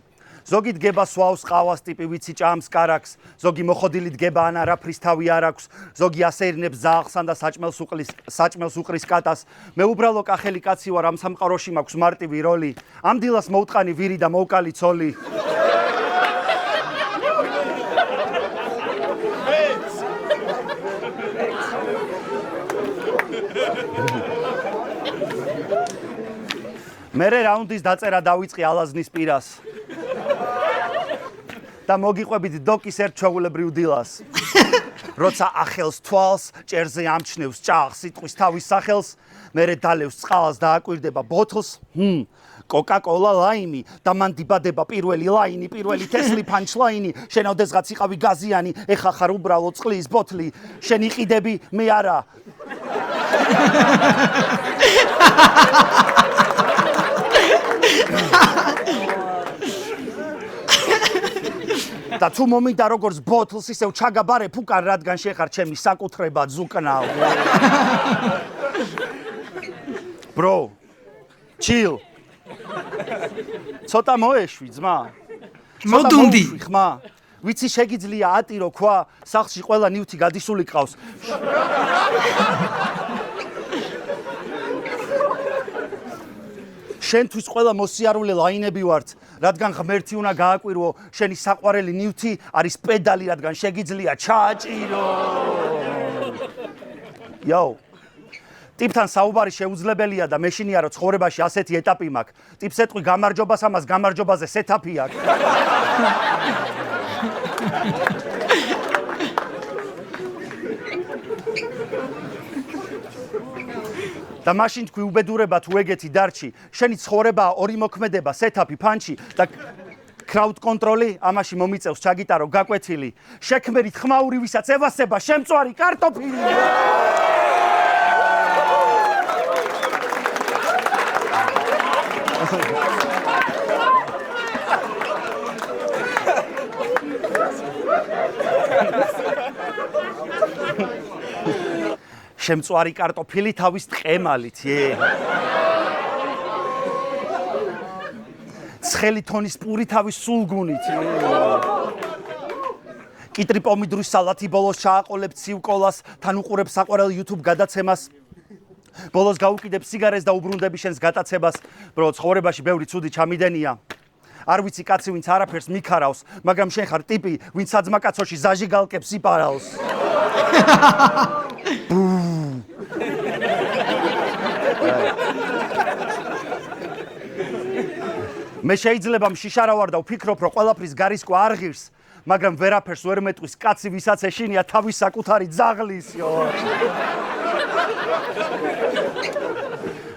ზოგი დგება სვავს ყავას ტიპი ვიცი ჭამს კარაქს, ზოგი მოხოდილი დგება ან არაფრის თავი არ აქვს, ზოგი ასეირნებს ზააღსან და საჭმელს უყრის კატას. მე უბრალო კახელი კაცი ვარ, ამ სამყაროში მაქვს მარტივი როლი. ამ დილას მოუტყანი ვირი და მოვკალი ცოლი. მერე რაუნდის დაწერა დავიწყე ალაზნის პირას. და მოგიყვებით დოკის ერთ ჩვეულებრივ დილას. როცა ახელს თვალს, ჭერზე ამჩნევს ჭაღს სიტყვის თავის სახელს, მერე დალევს წყალს და აკვირდება ბოთლს. კოკა-კოლა ლაიმი და მან დიბადება პირველი ლაინი, პირველი თესლი პანჩლაინი, შენ ოდესღაც იყავი გაზიანი, ეხა ხარ უბრალო წყლის ბოთლი, შენ იყიდები, მე არა. და თუ მომინდა როგორც ბოთლს ისევ ჩაგაბარებ უკან რადგან შეხარ ჩემი საკუთრება ზუკნავ. Bro. Chill. ცოტა მოეშვი ძმა. მოდუნდი. ხმა. ვიცი შეგიძლია ატირო ქვა, სახლში ყველა ნივთი გადისული ყავს. შენთვის ყველა მოსიარულე ლაინები ვართ, რადგან ღმერთი უნდა გააკვირვო, შენი საყვარელი ნივთი არის პედალი, რადგან შეგიძლია ჩააჭირო. Yo. ტიპთან საუბარი შეუძლებელია და მეშინია რომ ცხოვრებაში ასეთი ეტაპი მაქვს. ტიპს ეტყვი გამარჯობას, ამას გამარჯობაზე სეტაპი აქვს. და მაშინ თქვი უბედურება თუ ეგეთი დარჩი, შენი ცხოვრებაა ორი მოქმედება, სეტაპი, ფანჩი და crowd control-ი, ამაში მომიწევს ჩაგიტარო გაკვეთილი. შექმერით ხმაური, ვისაც ევასება შემწვარი კარტოფილი. შემწვარი კარტოფილი თავის ტყემალით, ცხელი თონის პური თავის სულგუნით. კიტრი პომიდორის სალათი ბოლოს ჩააყოლებ ციუკოლას, თან უყურებ საყვარელ YouTube გადაცემას. ბოლოს გაუკიდებ სიგარეს და უბრუნდები შენს გატაცებას. ბრო, ცხოვრებაში ბევრი ცუდი ჩამიდენია. არ ვიცი კაცი, ვინც არაფერს მიქარავს, მაგრამ შენ ხარ ტიპი, ვინც საძმაკაცოში ზაჟი გალკებს იპარავს. მე შეიძლება მშიშარა ვარ და ვფიქრობ, რომ ყველაფრის გარისკვა არ ღირს, მაგრამ ვერაფერს ვერ მეტყვის კაცი, ვისაც ეშინია თავის საკუთარი ძაღლის.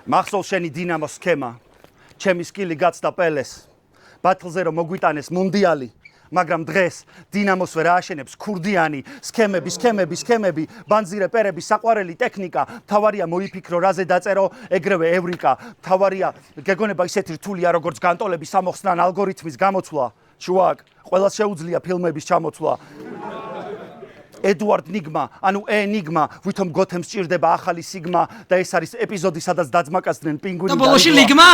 მახსოვს შენი დინამოს სქემა, ჩემი სკილი გაცდა პელეს. ბათლზე რომ მოგვიტანეს მუნდიალი, მაგრამ დღეს დინამოს ვერ ააშენებს ქურდიანი, სქემები, ბანძირე პერები, საყვარელი ტექნიკა, თავარია მოიფიქრო რაზე დაწერო, ეგრევე ევრიკა, თავარია გეგონება ისეთი რთულია, როგორც განტოლების ამოხსნან ალგორითმის გამოცვლა. ჩუაკ, ყველას შეუძლია ფილმების ჩამოცვლა. ედუარდ ნიგმა, ანუ ენიგმა, ვითომ გოთემს ჭირდება ახალი სიგმა და ეს არის ეპიზოდი, სადაც დაძმაკაცდნენ პინგვინი და ბოლოში ლიგმა?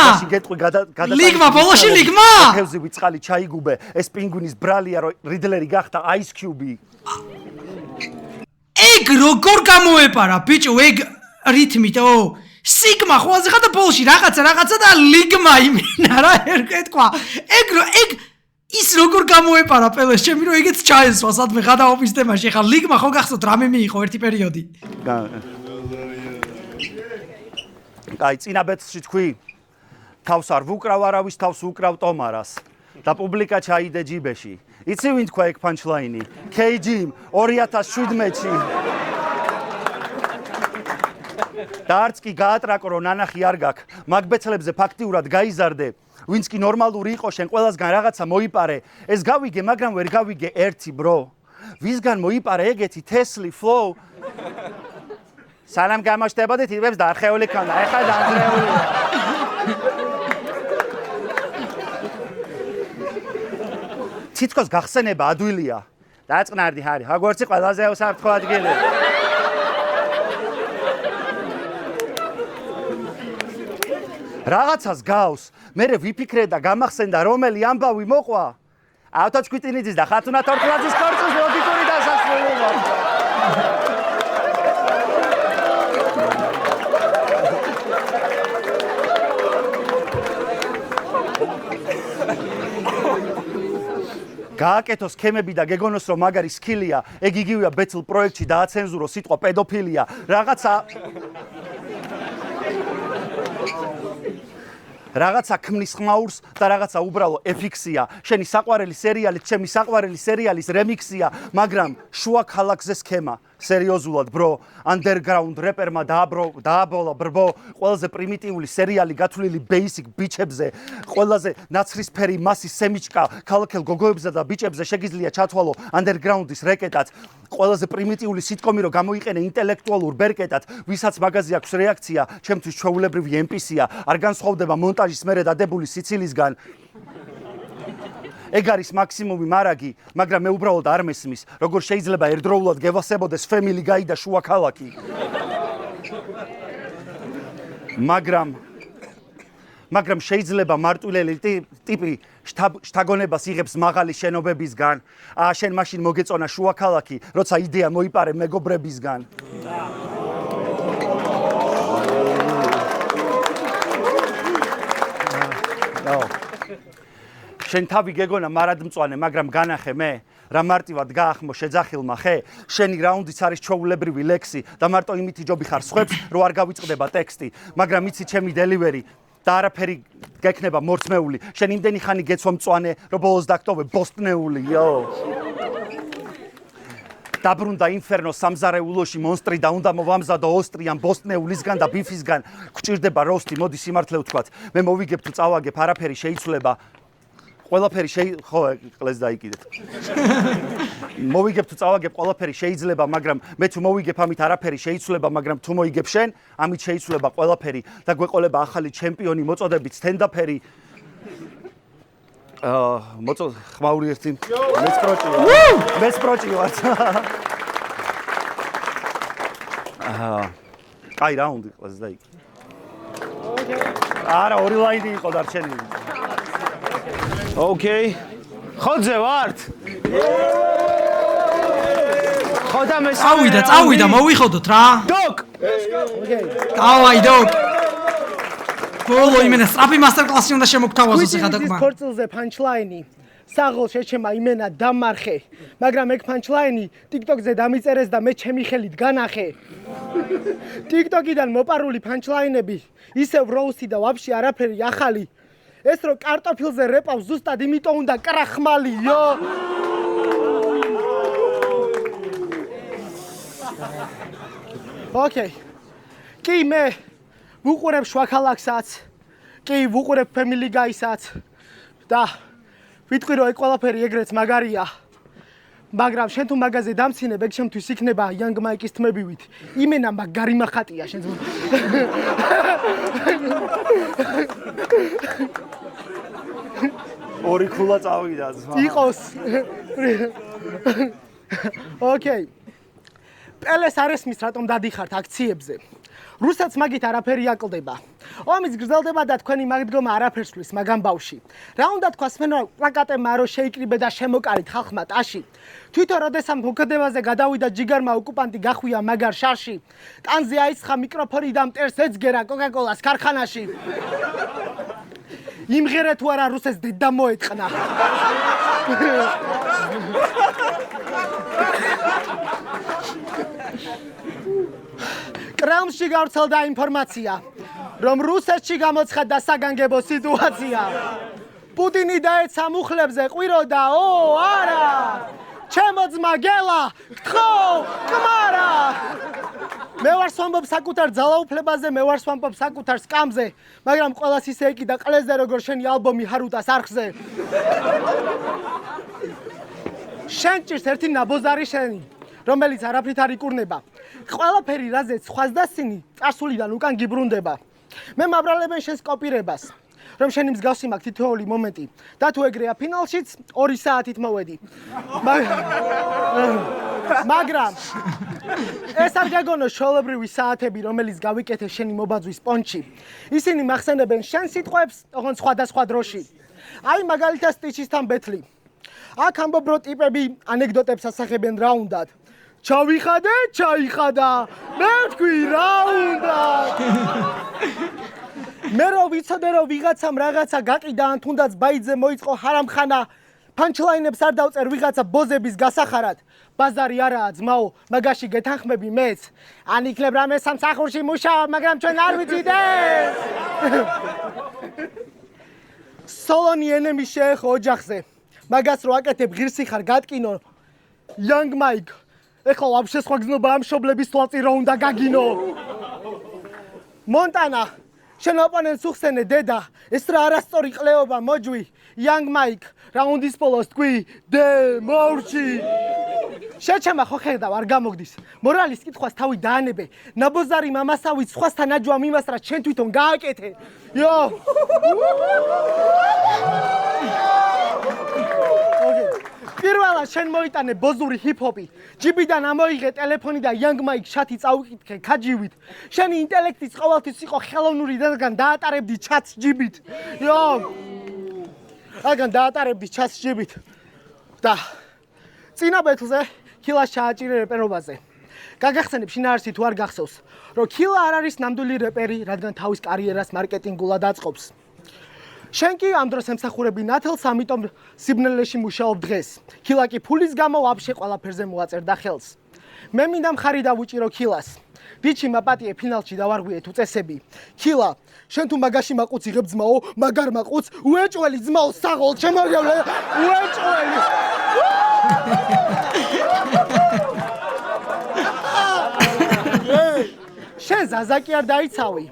ლიგმა, ბოლოში ლიგმა? ხევზი ვიწყალი ჩაიგუბე, ეს პინგვინის ბრალია, რომ რიდლერი გახდა Ice Cube. ეგ როგორ გამოეპარა, ბიჭო, ეგ რითმით, სიგმა ხოლმე ხარ და ბოლოში რაღაცა და ლიგმა იმინა რა, ერკვეთქვა. ეგ ის როგორ გამოეპარა პელეს, ჩემი რომ ეგეც ჩაესვა სადმე გადაობის თემაში. ხა ლიგმა ხო გახსოვთ რამე მიიღო ერთი პერიოდი. კაი, წინაბეთში თქვი, თავს არ ვუკრავ არავის, თავს უკრავ ტომარას და პუბლიკა ჩაიდე ჯიბეში. იცი ვინ თქვა ეგ პანჩლაინი? KG 2017-ში. და არც კი გაატრაკო, რომ ნანახი არ გაქვს. მაგბეცლებზე ფაქტიურად გაიზარდე. ვინც კი ნორმალური იყო, შენ ყველასგან რაღაცა მოიპარე. ეს გავიგე, მაგრამ ვერ გავიგე ერთი, ბრო. ვისგან მოიპარე ეგეთი Tesla Flow? სალამ გამოშტებოდით, იბებს და არხეული ქონდა. ეხლა დაძრეულია. თითქოს გახსენება ადვილია. დაწყნარდი ხარი. ჰოგვორტსი ყველაზე უსაფრთხო ადგილია. რაღაცას გავს, მერე ვიფიქრე და გამახსენდა რომელი ამბავი მოყვა. ავტოჩკვიტინიძის და ხათუნა თორთლაძის ქორწის ლოგიკური დასასრულობა. გააკეთო სქემები და გეგონოს რომ მაგარი სკილია, ეგ იგივეა ბეთლ პროექტში დააცენზურო სიტყვა პედოფილია. რაღაცა ქმნის ხმაურს და რაღაცა უბრალო FX-ია. შენი საყვარელი სერიალი, ჩემი საყვარელი სერიალის რემიქსია, მაგრამ შუა ქალაქზე სქემა. სერიოზულად, ბრო, underground რეპერმა დააბოლა ბრბო, ყველაზე პრიმიტიული სერიალი გათვლილი basic ბიჩებზე, ყველაზე ნაცრისფერი მასის სემიჩკა, ქალაქელ გოგოებზე და ბიჭებზე შეგიძლია ჩათვალო underground-ის რეკეტად, ყველაზე პრიმიტიული სიტკომი რომ გამოიყენე ინტელექტუალურ ბერკეტად, ვისაც მაგაზე აქვს რეაქცია, ჩემთვის ჩვეულებრივი NPC-ია, არ განსხვავდება მონტაჟის მერე დადებული სიცილისგან. ეგ არის მაქსიმუმი მარაგი, მაგრამ მე უბრალოდ არ მესმის, როგორ შეიძლება ერთდროულად გევასებოდეს Family Guy და შუა ქალაქი. მაგრამ შეიძლება მარტვილელი ტიპი შთაგონებას იღებს მაღალი შენობებისგან. შენ მაშინ მოგეწონა შუა ქალაქი, როცა იდეა მოიპარე მეგობრებისგან. შენ თავი გეგონა მარადმწვანე, მაგრამ განახე მე, რა მარტივად გაახმო შეძახილმა ხე, შენი რაუნდიც არის ჩვეულებრივი ლექსი და მარტო იმითი ჯობი ხარ სხვებს, რომ არ გავიწყდება ტექსტი, მაგრამ იცი ჩემი დელივერი და არაფერი გექნება მორწმეული. შენ იმდენი ხანი გეცვა მწვანე, რომ ბოლოს დაგტოვე ბოსტნეული, დაბრუნდა ინფერნო სამზარეულოში მონსტრი და უნდა მოვამზადო ოსტრიან ბოსტნეულისგან და ბიფისგან. გვჭირდება როსტი, მოდი სიმართლე ვთქვათ. მე მოვიგებ თუ წავაგებ, არაფერი შეიცვლება. ყველაფერი ხო ყლეს დაიკიდეთ. მოვიგებ თუ წავაგებ ყველაფერი შეიძლება, მაგრამ მე თუ მოვიგებ ამით არაფერი შეიცვლება, მაგრამ თუ მოიგებ შენ, ამით შეიცვლება ყველაფერი და გვეყოლება ახალი ჩემპიონი, მოწოდებით სტენდაფერი. ხმაური ერთი. მეც პროჭი ვარ. კაი რაუნდი ყლეს დაიკიდე. არა, ორი ლაინი იყო დარჩენილი. ოკეი. ხოძე ვართ? ხო და მე წავიდა, მოვიხოდოთ რა. დოკ. დავაი დოკ. ბოლო იმენა სტრაფი მასტერკლასი უნდა შემოგთავაზოს ახლა დოკმა. ის ქორწილზე პანჩლაინი. საღოლ შეჩემა იმენა დამარხე, მაგრამ ეგ პანჩლაინი TikTok-ზე დამიწერეს და მე ჩემი ხელით განახე. TikTok-იდან მოპარული პანჩლაინები, ისევ როუსი და ვაფშე არაფერი ახალი. ეს რო კარტოფილზე რეპავს ზუსტად იმიტომ უნდა კრახმალი, იო. ოკეი. კი მე ვუყურებ შუაქალაქსაც, კი ვუყურებ Family Guy-საც და ვიტყვი რომ ეგ ყველაფერი ეგრეც მაგარია. მაგრამ შენ თუ მაგაზე დამცინებ, ეგ შემთთვის იქნება Young Mike-ის თმებივით. იმენა მაგარი მახატია შენ. ორი ქულა წავიდა. იყოს. ოკეი. პელეს არ ესმის რატომ დადიხართ აქციებზე. რუსეთს მაგით არაფერი აკლდება. ომიც გრძელდება და თქვენი მაგდგომა არაფერს ვლის მაგამ ბავში. რა უნდა თქვას მენო პლაკატებმა რო შეიკრიბე და შემოკარით ხალხმა ტაში. თვითონ როდესაც მოქმედებაზე გადავიდა ჯიგარმა ოკუპანტი გახვია მაგარ შარში. ტანზე აისხა მიკროფონი და მტერს ეძგერა კოკაკოლას ქარხანაში. იმღერე თუ არა რუსეთს დედა მოეწყნა. კრემლში გავრცელდა ინფორმაცია, რომ რუსეთში გამოცხადდა საგანგებო სიტუაცია. პუტინი დაეცა მუხლებზე ყვიროდა, არა! ჩემო ძმა გელა, გთხოვ, კმარა! მე ვარ სვამბობ საკუთარ ძალაუფლებაზე, მე ვარ სვამბობ საკუთარ სკამზე, მაგრამ ყველას ისე ეკიდა ყლეზე, როგორ შენი ალბომი ჰარუტას არხზე. შენ ჭირს ერთი ნაბოზარი შენი, რომელიც არაფრით არ იკურნება. ყველაფერი რაზეც სხვას დასინი, წარსულიდან უკან გიბრუნდება. მე მაბრალებენ შენს კოპირებას, რომ შენი მსგავსი მაქვს თითოეული მომენტი და თუ ეგრეა ფინალშიც 2 საათით მოვედი. მაგრამ ეს არ გაგონო შოულებრივი საათები, რომელიც გავიკეთე შენი მობაძვის პონჩი. ისინი მახსენებენ შენ სიტყვებს, ოღონდ სხვადასხვა დროში. აი მაგალითად სტიჩისთან ბეთლი. აქ ამბობრო ტიპები ანეკდოტებს ასახებენ რა უნდათ. ჩავიხადე, ჩაიხადა. მე ვთქვი რა უნდა. მე რო ვიცოდე რომ ვიღაცამ რაღაცა გაყიდა ან თუნდაც ბაიძე მოიწყო ჰარამხანა, პანჩლაინებს არ დავწერ ვიღაცა ბოზების გასახარად. ბაზარი არაა ძმაო, მაგაში გეთანხმები მეც. ან იქნებ რამე სამსახურში მუშაობ, მაგრამ ჩვენ არ ვიცით ეს. სოლონი ენემი შეეხო ოჯახზე. მაგას რო აკეთებ ღირსი ხარ გატკინო. Young Mike. ეხლა ვაფშე სხვა გზნობა ამ შობლების თვალწი რო უნდა გაგინო. მონტანა, შენ ოპონენტს უხსენე დედა, ეს რა არასწორი ყლეობა მოჯვი. Young Mike, რაუნდის ბოლოს თქვი, დე მორჩი. შეჩემა ხო ხედავ არ გამოგდის. მორალის კითხვას თავი დაანებე. ნაბოზარი მამასავით სხვასთან აჯვამ იმას რა შენ თვითონ გააკეთე. იო. პირველად შენ მოიტანე ბოზური ჰიპ-ჰოპი. ჯიბიდან ამოიღე ტელეფონი და Young Mike შათი წაუკითხე ქაჯივით. შენი ინტელექტიც ყოველთვის იყო ხელოვნური, რადგან დაატარებდი ჩატს ჯიბით. იო. რადგან დაატარებდი ჩატს ჯიბით. და წინა ბეთლზე ქილას ჩააჭირე რეპერობაზე. გაგახსენებ შინაარსი თუ არ გახსოვს, რომ ქილა არ არის ნამდვილი რეპერი, რადგან თავის კარიერას მარკეტინგულად აწყობს. შენ კი ამ დროს ემსახურები ნათელს, ამიტომ სიბნელეში მუშაობ დღეს. ქილა კი ფულის გამო ვაფშე ყველაფერზე მოაწერდა ხელს. მე მინდა მხარი დავუჭირო ქილას. ბიჩი მაპატიე ფინალში დავარღვიეთ უწესები. ქილა, შენ თუ მაგაში მაყუც იღებ ძმაო, მაგარ მაყუც უეჭველი ძმაო საღოლ შემოგევლე, უეჭველი. შენ ზაზაკი არ დაიცავი.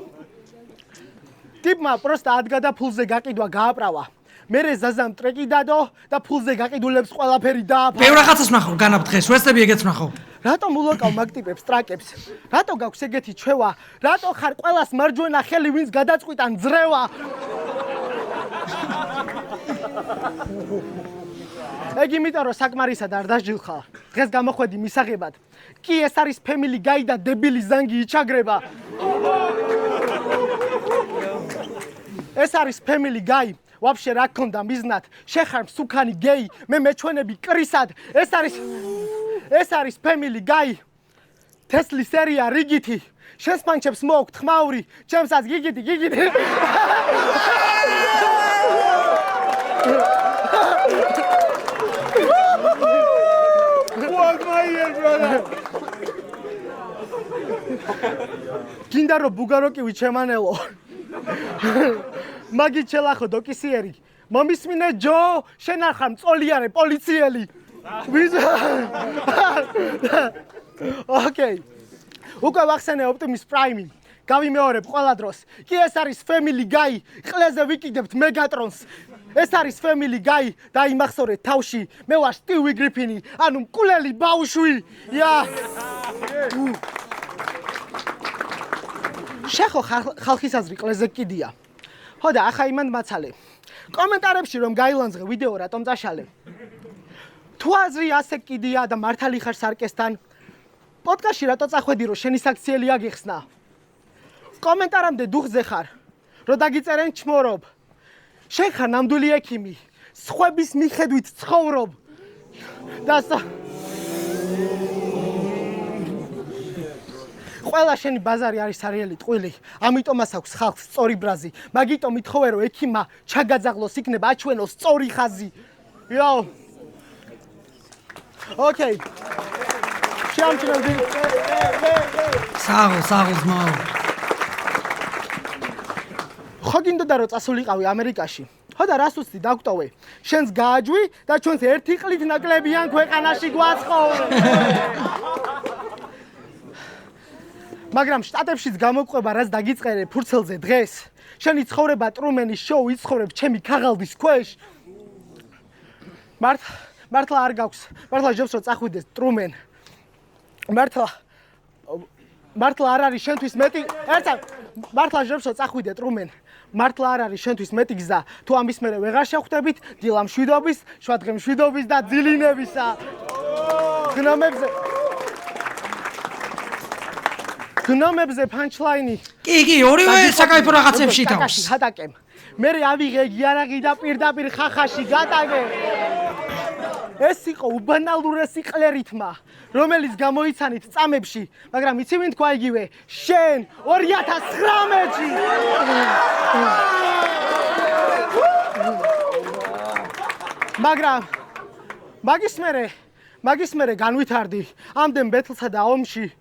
ტიპმა პროსტა ადგა და ფულზე გაყიდვა გააправა. მერე ზაზამ ტრეკი დადო და ფულზე გაყიდულებს ყველაფერი დააფარა. ბევრ რაღაცას ვნახავ განაბ დღეს, ვესტები ეგეც ვნახავ. რატომ ულოკავ მაგ ტიპებს ტრაკებს? რატო გაქვს ეგეთი ჩვევა? რატო ხარ ყველას მარჯვენა ხელი ვინც გადაწყვიტან ძრევა? ეგ იმიტომ რომ საკმარისად არ დასჯილხარ. დღეს გამოხვედი მისაღებად. კი ეს არის family guy და დებილი ზანგი იჩაგრება. ეს არის family guy. ვაფშე რა გქონდა მიზნად? შეხარ მსუქანი გეი, მე მეჩვენები კრისად. ეს არის family guy. თესლის სერია რიგითი. შენს პანჩებს მოაქვთ ხმაური, ჩემსაც გიგიდი. გინდა რომ ბუგაროკივი ჩემანელო. მაგით შელახო დოკისიერი. მომისმინე ჯო, შენ არ ხარ მწოლიარე პოლიციელი. ოკეი. უკვე ვახსენე Optimus Prime-ი. გავიმეორებ ყველა დროს. კი ეს არის family guy, ყლეზე ვიკიდებთ Megatron-ს. ეს არის family guy და იმახსოვრეთ თავში. მე ვარ Stewie Griffin-ი, ანუ მკვლელი ბავშვი. შეხო ხალხისაზრი ყლეზე კიდია. ხო და ახლა იმან მაცალე. კომენტარებში რომ გაილანძღე ვიდეო რატომ წაშალე. თუ აზრი ასე კიდია და მართალი ხარ სარკესთან, პოდკასტში რატო წახვედი რომ შენი საქციელი აგიხსნა? კომენტარამდე დუხზე ხარ, რომ დაგიწერენ ჩმორობ. შენ ხარ ნამდვილი ექიმი, სხვების მიხედვით ცხოვრობ. და ყველა შენი ბაზარი არის სარიელი ტყუილი, ამიტომაც აქვს ხალხს სწორი ბრაზი. მაგიტომ ითხოვე რომ ექიმა ჩაგაძაღლოს იქნება აჩვენოს სწორი ხაზი. ოკეი. შემჩნევდი. საღო ძმაო. ხო გინდოდა რომ წასულიყავი ამერიკაში. ხო და რას უცდი დაგტოვე? შენს გააჯვი და ჩვენს ერთი ყლით ნაკლებიან ქვეყანაში გვაცხოვე. მაგრამ შტატებშიც გამოგყვება რაც დაგიწყერე ფურცელზე დღეს. შენი ცხოვრება ტრუმენის შოუ იცხოვრებ ჩემი ქაღალდის ქვეშ. მართლა არ გაქვს. მართლა ჯობს რომ წახვიდეს ტრუმენ. მართლა არ არის შენთვის მეტი. მართლა ჯობს რომ წახვიდე ტრუმენ. მართლა არ არის შენთვის მეტი გზა. თუ ამის მერე ვეღარ შევხვდებით, დილა მშვიდობის, შვადღე მშვიდობის და ძილინებისა. გნომებზე punchline-ი. კი, ორივე საკაიფო რაღაცებში თავს. ჰატაკემ. მე ავიღე იარაღი და პირდაპირ ხახაში გატაგე. ეს იყო უბანალურესი ყლერითმა, რომელიც გამოიცანით წამებში, მაგრამ იცი ვინ თქვა იგივე? შენ 2019-ში. მაგრამ მაგის მერე განვითარდი ამდენ ბეთლსა და ომში.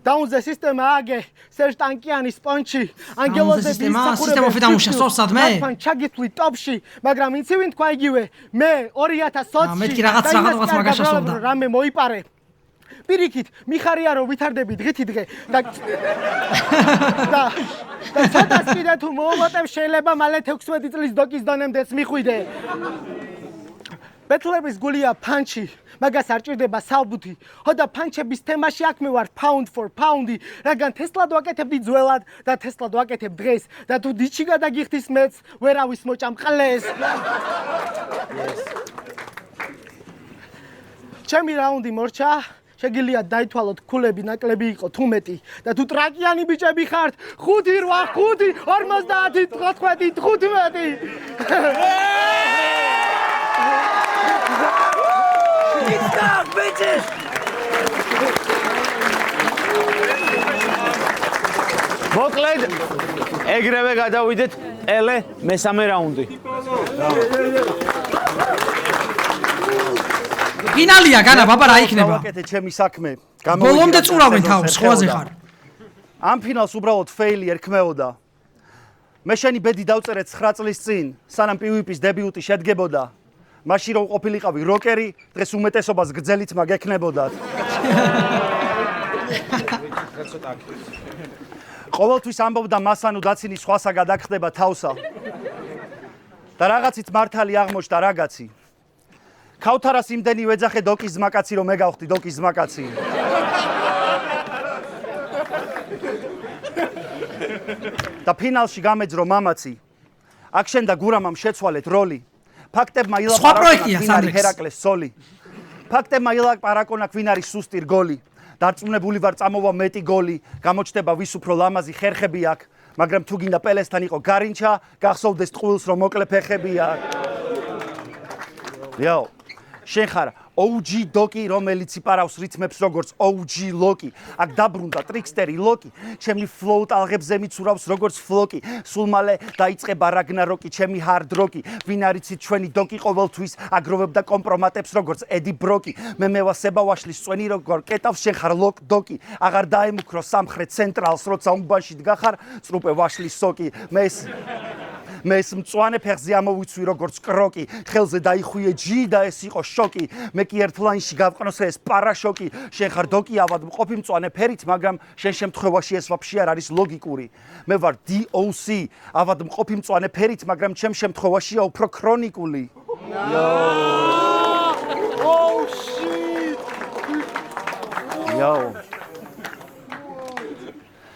დაუნზე სისტემა აგე სერჟ ტანკიანის პონჩი ანგელოზების სისტემოფი დამუშა სოსადმე ჩაგითვლი ტოპში მაგრამ იცი ვინ თქვა იგივე მე 2020-ში მეთქი რაღაც მაგაშასობდა რამე მოიპარე პირიქით მიხარია რომ ვითარდები დღითი დღე და ცოტას კიდე თუ მოვმოტებ შეიძლება მალე 16 წლის დოკის დონემდეც მიხვიდე ბეთლების გულია პანჩი მაგას არ ჭირდება საბუთი. ხო და პანჩების თემაში აქ მე ვარ pound for pound-ი, რადგან თესლად ვაკეთებდი ძველად და თესლად ვაკეთებ დღეს და თუ დიჩი გადაგიხდის მეც, ვერავის მოჭამ ყლეს. ჩემი რაუნდი მორჩა, შეგიძლია დაითვალოთ ქულები ნაკლები იყო თუ მეტი და თუ ტრაკიანი ბიჭები ხართ, 5 8 5 50 15 15 It's up, bitches! მოკლედ, ეგრევე გადავიდეთ ელე მესამე რაუნდი. ფინალია, განა, ბაბა რა იქნება? ვაკეთე ჩემი საქმე. ბოლომდე წურავენ თავს, სხვაზე ხარ. ამ ფინალს უბრალოდ ფეილი ერქმეოდა. მე შენი ბედი დავწერე 9 წლის წინ, სანამ PvP-ის დებიუტი შედგებოდა. მაშინ რომ ყოფილიყავი როკერი, დღეს უმეტესობას გრძელიც მაგექნებოდათ. ყოველთვის ამბობდა მასანუ დაცინის სხვასა გადაგხდება თავსა. და რაღაცით მართალი აღმოჩნდა რაღაცი. ქავთარას იმდენი ვეძახე დოკის ზმაკაცი, რომ მე გავხდი დოკის ზმაკაცი. და ფინალში გამეძრო მამაცი. აქ შენ და გურამამ შეცვალეთ როლი. ფაქტებმა პროექტია, ილაპარაკონ ჰერაკლეს სოლი. ფაქტებმა ილაპარაკონ ვინ არის სუსტი რგოლი. დარწმუნებული ვარ წამოვა მეტი გოლი. გამოჩნდება ვის უფრო ლამაზი ხერხები აქ. მაგრამ თუ გინდა პელესთან იყო გარინჩა, გახსოვდეს ტყუილს რომ მოკლე ფეხები აქ. Yo, შენ ხარ OG დოკი, რომელიც იპარავს რითმებს როგორც OG ლოკი. აქ დაბრუნდა ტრიქსტერი ლოკი. ჩემი ფლოუ ტალღებზე მიცურავს როგორც ფლოკი. სულ მალე დაიწყება რაგნაროკი, ჩემი ჰარდ როკი. ვინ არიცით ჩვენი დოკი ყოველთვის აგროვებდა კომპრომატებს როგორც ედი ბროკი. მე მევასება ვაშლის წვენი როგორ კეტავს შენ ხარ ლოკ დოკი. აღარ დაემუქრო სამხრეთ ცენტრალს, როცა უმბანში დგახარ, წრუპე ვაშლის სოკი. მე ეს მწვანე ფეხზე ამოვიცვი როგორც კროკი. ხელზე დაიხვიე ჯი და ეს იყო შოკი. მე კი ერთ ლაინში გავყნოსე ეს პარაშოკი. შენ ხარ დოკი ავად მყოფი მწვანე ფერით, მაგრამ შენ შემთხვევაში ეს ვაფშე არ არის ლოგიკური. მე ვარ DOC, ავად მყოფი მწვანე ფერით, მაგრამ ჩემ შემთხვევაშია უფრო ქრონიკული. Oh shit.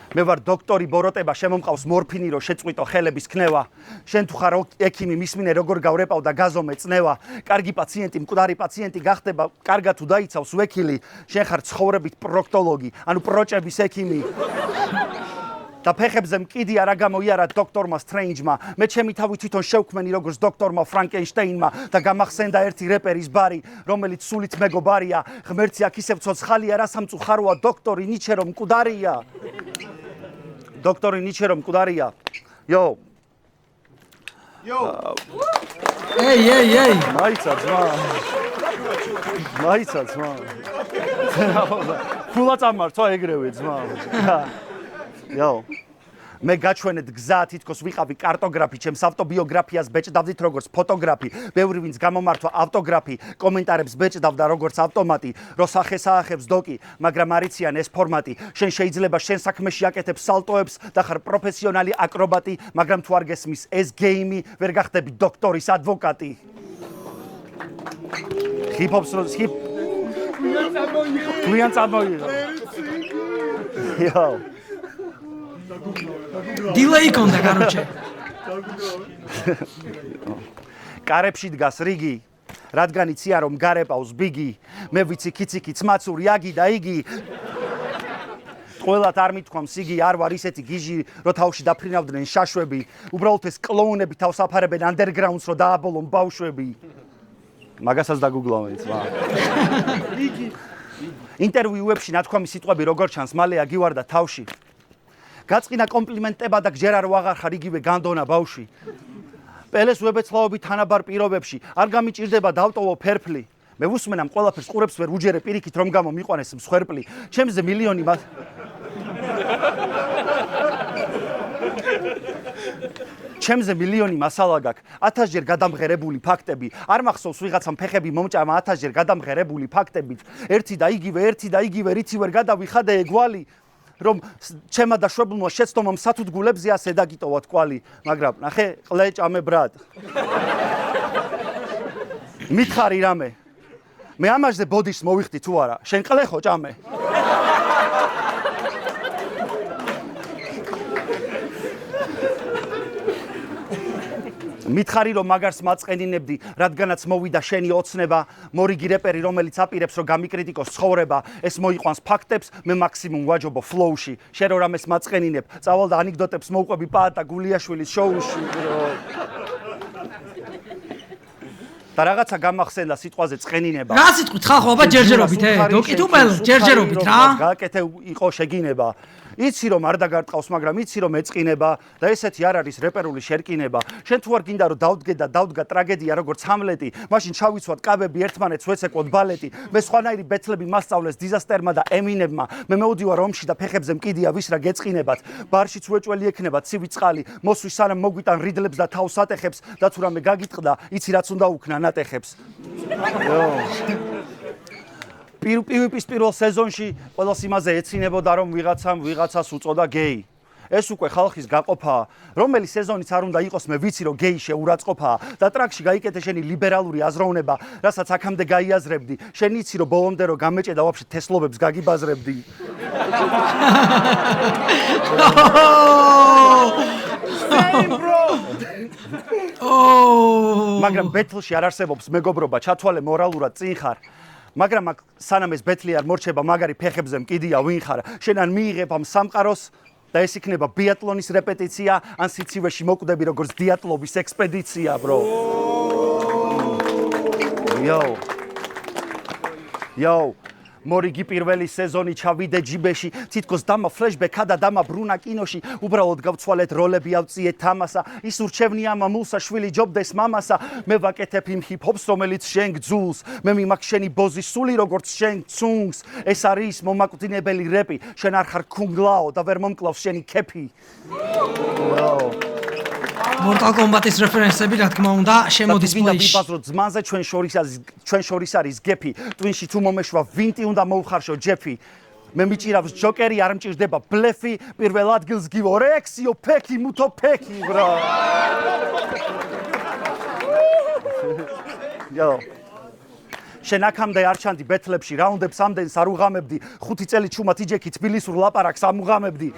მე ვარ დოქტორი ბოროტება, შემომყავს მორფინი რო შეწყვიტო ხელების ქნევა. შენ თუ ხარ ექიმი, მისმინე როგორ გავრეპავ და გაზომე წნევა. კარგი პაციენტი, მკვდარი პაციენტი გახდება, კარგად თუ დაიცავს ვექილი. შენ ხარ ცხოვრებით პროქტოლოგი, ანუ პროჭების ექიმი. და ფეხებზე მკიდი არა გამოიარა დოქტორმა სტრეინჯმა. მე ჩემი თავი თვითონ შევქმენი როგორც დოქტორმა ფრანკენშტეინმა და გამახსენდა ერთი რეპერის ბარი, რომელიც სულით მეგობარია. ღმერთი აქ ისევ ცოცხალია, რა სამწუხაროა დოქტორი ნიჩე რომ მკვდარია. დოქტორი ნიჩე რომ მკვდარია. ეი. მაიცა ძმა. ფულა წამართვა ეგრევე ძმა. მე გაჩვენეთ გზა, თითქოს ვიყავი კარტოგრაფი, ჩემს ავტობიოგრაფიას ბეჭდავდით როგორც ფოტოგრაფი. ბევრი ვინც გამომართვა ავტოგრაფი, კომენტარებს ბეჭდავდა როგორც ავტომატი. რო სახეს-აახებს დოკი, მაგრამ არიციან ეს ფორმატი. შენ შეიძლება შენ საქმეში აკეთებს სალტოებს და ხარ პროფესიონალი აკრობატი, მაგრამ თუ არ გესმის ეს გეიმი, ვერ გახდები დოქტორის ადვოკატი. ჰიპ-ჰოპს გვიან წამოიღო. დილეი კონდა კაროჩე. კარებში დგას რიგი, რადგან იციან რომ გარეპავს ბიგი. მე ვიცი ქიციქიც მაცური აგი და იგი. ყველათ არ მithქვამს იგი, არ ვარ ისეთი გიჟი, რო თავში დაფრინავდნენ შაშვები. უბრალოდ ეს კლოუნები თავს აფარებენ ანდერგრაუნდს, რო დააბოლონ ბავშვები. მაგასაც დაგუგლავენ ძმა. ინტერვიუებში ნათქვამი სიტყვები როგორ ჩანს, მალე აგივარდა თავში. გაწყინა კომპლიმენტება და გჯერა რო აღარ ხარ იგივე განდონა ბავში. პელეს ვებეცლაობით თანაბარ პირობებში, არ გამიჭირდება დავტოვო ფერფლი. მე ვუსმენ ამ ყველაფერს ყურებს ვერ უჯერე პირიქით რომ გამო მიყვანეს მსხვერპლი. ჩემზე მილიონი ჩემზე მილიონი მასალა გაქვს, 1000-ჯერ გადამღერებული ფაქტები. არ მახსოვს ვიღაცამ ფეხები მომჭამა 1000-ჯერ გადამღერებული ფაქტებით. ერთი და იგივე, რითი ვერ გადავიხადე ეგვალი. რომ ჩემა დაშვებულმა შეცდომამ სათუდგულებზე ასე დაგიტოვა თკვალი, მაგრამ ნახე, ყლე ჭამე ბრად. მითხარი რამე. მე ამაჟზე ბოდიშს მოვიხდი თუ არა, შენ ყლე ხო ჭამე? მითხარი რომ მაგარს მაწყენინებდი, რადგანაც მოვიდა შენი ოცნება, მორიგი რეპერი რომელიც აპირებს რომ გამიკრიტიკოს ცხოვრება, ეს მოიყვანს ფაქტებს, მე მაქსიმუმ ვაჯობო ფლოუში. შენ რომ რამეს მაწყენინებ, წავალ და ანეკდოტებს მოვყვები პაატა გულიაშვილის შოუში. და რაღაცა გამახსენდა სიტყვაზე წყენინება. რა სიტყვით ხალხო, აბა ჯერჯერობით, დოკი თუ პელ, ჯერჯერობით რა. გააკეთე იყო შეგინება. იცი რომ არ დაგარტყავს, მაგრამ იცი რომ ეწყინება და ესეთი არ არის რეპერული შერკინება. შენ თუ არ გინდა რომ დავდგა ტრაგედია როგორც ჰამლეტი, მაშინ ჩავიცვათ კაბები ერთმანეთს ვეცეკვოთ ბალეტი. მე სხვანაირი ბეთლები მასწავლეს დიზასტერმა და ემინებმა. მე მოვდივარ რომში და ფეხებზე მკიდია ვის რა გეწყინებათ. ბარშიც უეჭველი ექნება ცივი წყალი, მოსვი სანამ მოგვიტან რიდლებს და თავს ატეხებს და თუ რამე გაგიტყდა, იცი რაც უნდა უქნა ნატეხებს. PvP-ის პირველ სეზონში ყველას იმაზე ეცინებოდა რომ ვიღაცას უწოდა გეი. ეს უკვე ხალხის გაყოფაა. რომელი სეზონიც არ უნდა იყოს, მე ვიცი რომ გეი შეურაცხყოფაა და ტრაქში გაიკეთე შენი ლიბერალური აზროვნება, რასაც აქამდე გაიაზრებდი. შენ იცი რომ ბოლომდე რომ გამეჭე და ვაფშე თესლობებს გაგიბაზრებდი. Same bro. მაგრამ ბეთლში არ არსებობს მეგობრობა, ჩათვალე მორალურად წინ ხარ. მაგრამ აქ სანამ ეს ბეთლი არ მორჩება, მაგარი ფეხებზე მკიდია ვინ ხარ. შენ ან მიიღებ ამ სამყაროს და ეს იქნება ბიატლონის რეპეტიცია, ან სიცივეში მოკვდები როგორც დიატლობის ექსპედიცია, bro. Yo. მორიგი პირველი სეზონი ჩავიდე ჯიბეში, თითქოს დამა ფლეშბექა და დამა ბრუნა კინოში, უბრალოდ გავცვალეთ როლები ავწიეთ თამასა, ის ურჩევნია მამულსა შვილი ჯობდეს მამასა, მე ვაკეთებ იმ ჰიპ-ჰოპს, რომელიც შენ გძულს, მე მიმაქ შენი ბოზი სული როგორც შენ ცუნგს, ეს არის მომაკვდინებელი რეპი, შენ არ ხარ ქუნგლაო და ვერ მომკლავს შენი კეფი. Mortal Kombat-ის რეფერენსები, რა თქმა უნდა, შემოდის პლეიში. ვიბაზრო ძმანზე ჩვენ შორის არის გეფი. ტვინში თუ მომეშვა ვინტი უნდა მოუხარშო ჯეფი. მე მიჭირავს ჯოკერი, არ მჭირდება ბლეფი, პირველ ადგილს გივო რექსიო ფექი, მუთო ფექი, bro. Yo. შენ აქამდე არ ჩანდი ბეთლებში, რაუნდებს ამდენს არ უღამებდი, 5 წელი ჩუმად იჯექი თბილისურ ლაპარაკს ამუღამებდი.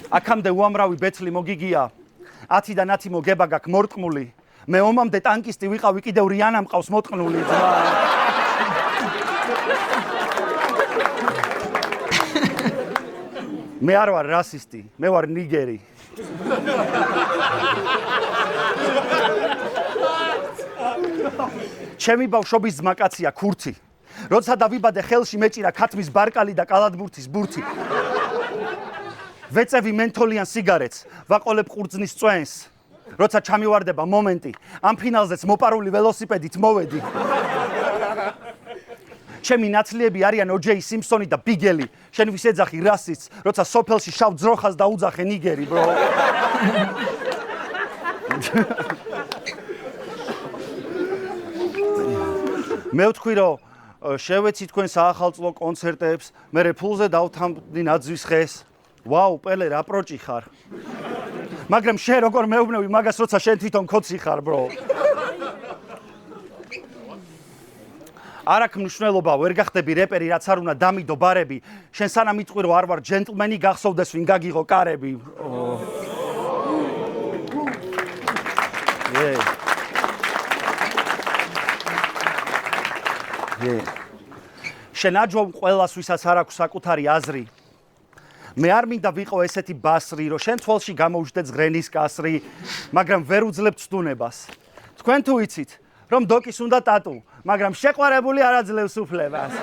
აქამდე უამრავი ბეთლი მოგიგია 10-დან 10 მოგება გაქვს მორტყმული მე ომამდე ტანკისტი ვიყავი კიდევ რიანა მყავს მოტყნული ძმა მე არ ვარ რასისტი მე ვარ ნიგერი ჩემი ბავშვობის ძმა კაცია ქურთი როცა დავიბადე ხელში მეჭირა ქათმის ბარკალი და კალათბურთის ბურთი ვეწევი მენთოლიან სიგარეტს ვაყოლებ ყურძნის წვენს როცა ჩამივარდება მომენტი ამ ფინალზეც მოპარული ველოსიპედით მოვედი ჩემი ნაცლიები არიან ოჯეი სიმპსონი და ბიგელი შენ ვის ეძახი რასისტს როცა სოფელში შავ ძროხას დაუძახე ნიგერი bro მე ვთქვი რომ შევეცი თქვენ საახალწლო კონცერტებს, მერე ფულზე დავთამბდი ნაძვის ხეს. ვაუ, პელე რა პროჭი ხარ. მაგრამ შენ როგორ მეუბნევი მაგას, როცა შენ თვითონ ქოცი ხარ, bro. არ აქვს მნიშვნელობა, ვერ გახდები რეპერი, რაც არ უნდა დამიდო ბარები. შენ სანამ იტყვი რომ არ ვარ ჯენტლმენი, გახსოვდეს ვინ გაგიღო კარები. შენ აჯობ ყველას ვისაც არ აქვს საკუთარი აზრი მე არ მინდა ვიყო ესეთი ბასრი რომ შენ თვალში გამოვждე ზღრენის კასრი მაგრამ ვერ უძლებ ცდუნებას თქვენ თუ იცით რომ დოკის უნდა ტატუ მაგრამ შეყვარებული არ აძლევს უფლებას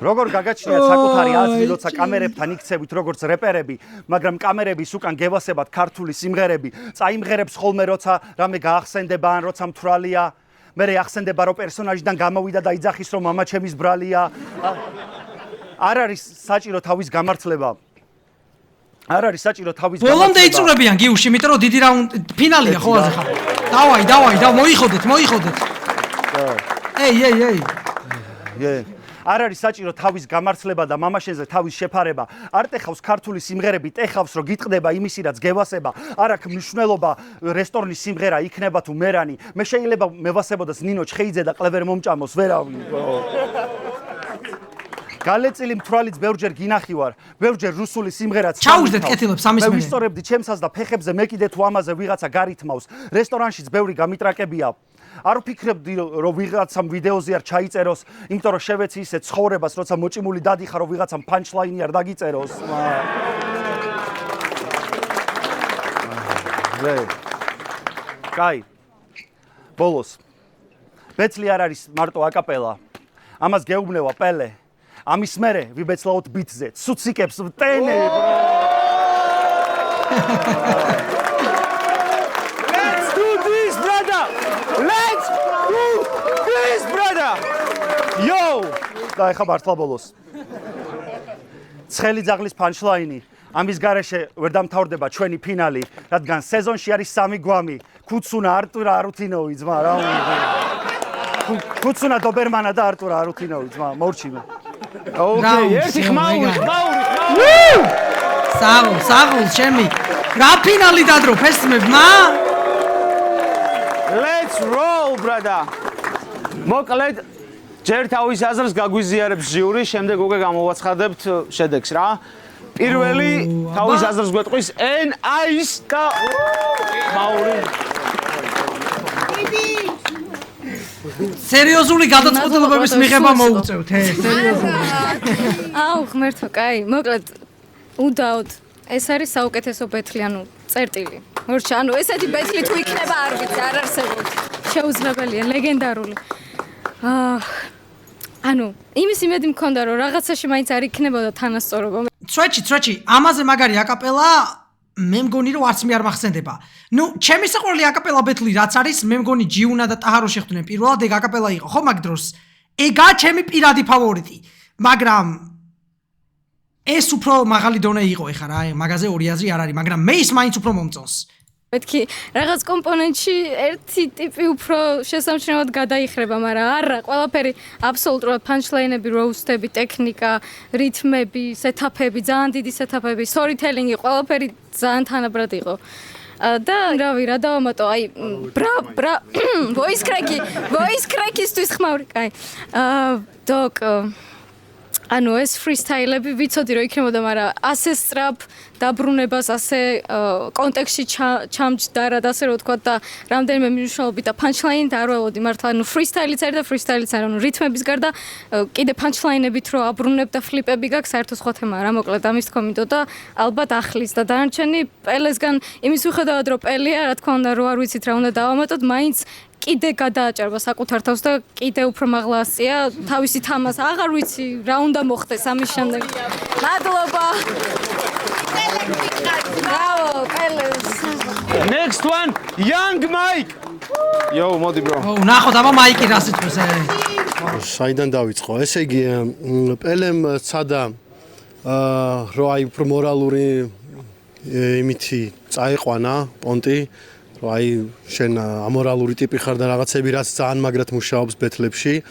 როგორ გაგაჩნიათ საკუთარი აზრი, როცა კამერებთან იქცევით როგორც რეპერები, მაგრამ კამერების უკან გევასებათ ქართული სიმღერები, წაიმღერებს ხოლმე როცა რამე გაახსენდება ან როცა მთვრალია, მერე ახსენდება რომ პერსონაჟიდან გამოვიდა და იძახის რომ მამა ჩემის ბრალია. არ არის საჭირო თავის გამართლება. არ არის საჭირო თავის გამართლება. ბოლომდე იწურებიან გიუში, იმიტომ რომ დიდი რაუნდი ფინალია ხო ასე ხარ. დავაი, მოიხოდეთ. ეი. არ არის საჭირო თავის გამართლება და მამაშენზე თავის შეფარება. არ ტეხავს ქართული სიმღერები, ტეხავს რომ გიტყდება იმისი რაც გევასება. არ აქვს მნიშვნელობა რესტორნის სიმღერა იქნება თუ მერანი. მე შეიძლება მევასებოდეს ნინო ჩხეიძე და ყლევერ მომჭამოს ვერავინ. გალეწილი მთვრალიც ბევრჯერ გინახი ვარ. ბევრჯერ რუსული სიმღერაც ჩაუждეთ კეთილებს ამის მე ვისწორებდი ჩემსას და ფეხებზე მე კიდე თუ ამაზე ვიღაცა გარითმავს. რესტორანშიც ბევრი გამიტრაკებია. არ ვფიქრებდი რომ ვიღაცამ ვიდეოზე არ ჩაიწეროს, იმიტომ რომ შევეცი ისე ცხოვრებას, როცა მოჭიმული დადიხარ, რომ ვიღაცამ პანჩლაინი არ დაგიწეროს. კაი. ბოლოს. ბეცლი არ არის მარტო აკაპელა. ამას გეუბნება პელე. ამის მერე ვიბეცლავთ ბიტზე. ცუციკებს ვტენე. Let's do this, brother! Yo! და ეხა მართლა ბოლოს. ცხელი ძაღლის პანჩლაინი. ამის გარეშე ვერ დამთავრდება ჩვენი ფინალი, რადგან სეზონში არის 3 გვამი. კუცუნა, არტურა, არუთინოვი ძმა, რა უნდა. კუცუნა, დობერმანა და არტურა, არუთინოვი ძმა, მორჩიმა. ოკეი, ერთი ხმაური. საღოლ, ჩემი. რა ფინალი დადრო ფესტმებმა? Let's roll, brother. მოკლედ ჯერ თავის აზრს გაგვიზიარებს ჟიური, შემდეგ უკვე გამოვაცხადებთ შედეგს რა. პირველი თავის აზრს გვეტყვის NICE და მაური. სერიოზული გადაწყვეტილებების მიღება მოუწევთ, სერიოზული. აუ, ღმერთო, კაი, მოკლედ უდაოდ ეს არის საუკეთესო ბეთლი, ანუ წერტილი. მორჩა, ანუ ესეთი ბეთლი თუ იქნება არ ვიცი, არ არსებობს. შეუძლებელია, ლეგენდარული. ანუ იმის იმედი მქონდა რომ რაღაცაში მაინც არ იქნებოდა თანასწორობა. წვეჩი, ამაზე მაგარი აკაპელა მე მგონი რომ არც მე არ მახსენდება. ნუ, ჩემი საყვარელი აკაპელა ბეთლი რაც არის, მე მგონი ჯიუნა და ტაჰარო შეხვდნენ პირველად ეგ აკაპელა იყო, ხო მაგ დროს. ეგაა ჩემი პირადი ფავორიტი. მაგრამ ეს უფრო მაღალი დონე იყო ეხა რა, მაგაზე ორი აზრი არ არის, მაგრამ მე ის მაინც უფრო მომწონს. მეთქი რაღაც კომპონენტში ერთი ტიპი უფრო შესამჩნევად გადაიხრება, მაგრამ არა, ყველაფერი აბსოლუტურად პანჩლაინები, როუსტები, ტექნიკა, რითმები, სეტაპები, ძალიან დიდი სეტაპები, სტორიტელინგი, ყველაფერი ძალიან თანაბრად იყო. და რავი, რა დავამატო, აი, ბრა, voice crack-ისთვის ხმაური, კაი. დოკ ანუ ეს ფრისტაილები ვიცოდი რომ იქნებოდა, მაგრამ ასე სწრაფ დაბრუნებას, ასე კონტექსტში ჩამჯდა რა, ასე რომ ვთქვა და რამდენიმე მნიშვნელობით და პანჩლაინი და არ ველოდი მართლა, ანუ ფრისტაილიც არის და ფრისტაილიც არის, ანუ რითმების გარდა კიდე პანჩლაინებით რო აბრუნებ და ფლიპები გაქვს, საერთო სხვა თემაა რა, მოკლედ ამის თქო მინდოდა ალბათ ახლის და დანარჩენი პელესგან იმის მიუხედავად რომ პელია, რა თქმა უნდა რო არ ვიცით რა უნდა დავამატოთ, მაინც კიდე გადააჭარბა საკუთარ თავს და კიდე უფრო მაღლა ასწია თავისი თამას. აღარ ვიცი რა უნდა მოხდეს ამის შემდეგ. მადლობა. Bravo, Peles. Next one, Young Mike. Yo, მოდი bro. ნახოთ აბა მაიკი რა სიტყვის. საიდან დავიწყო? ესე იგი, პელემ ცადა რო აი უფრო მორალური იმითი წაიყვანა პონტი. აი შენ ამორალური ტიპი ხარ და რაღაცები რაც ძალიან მაგრად მუშაობს ბეთლებში.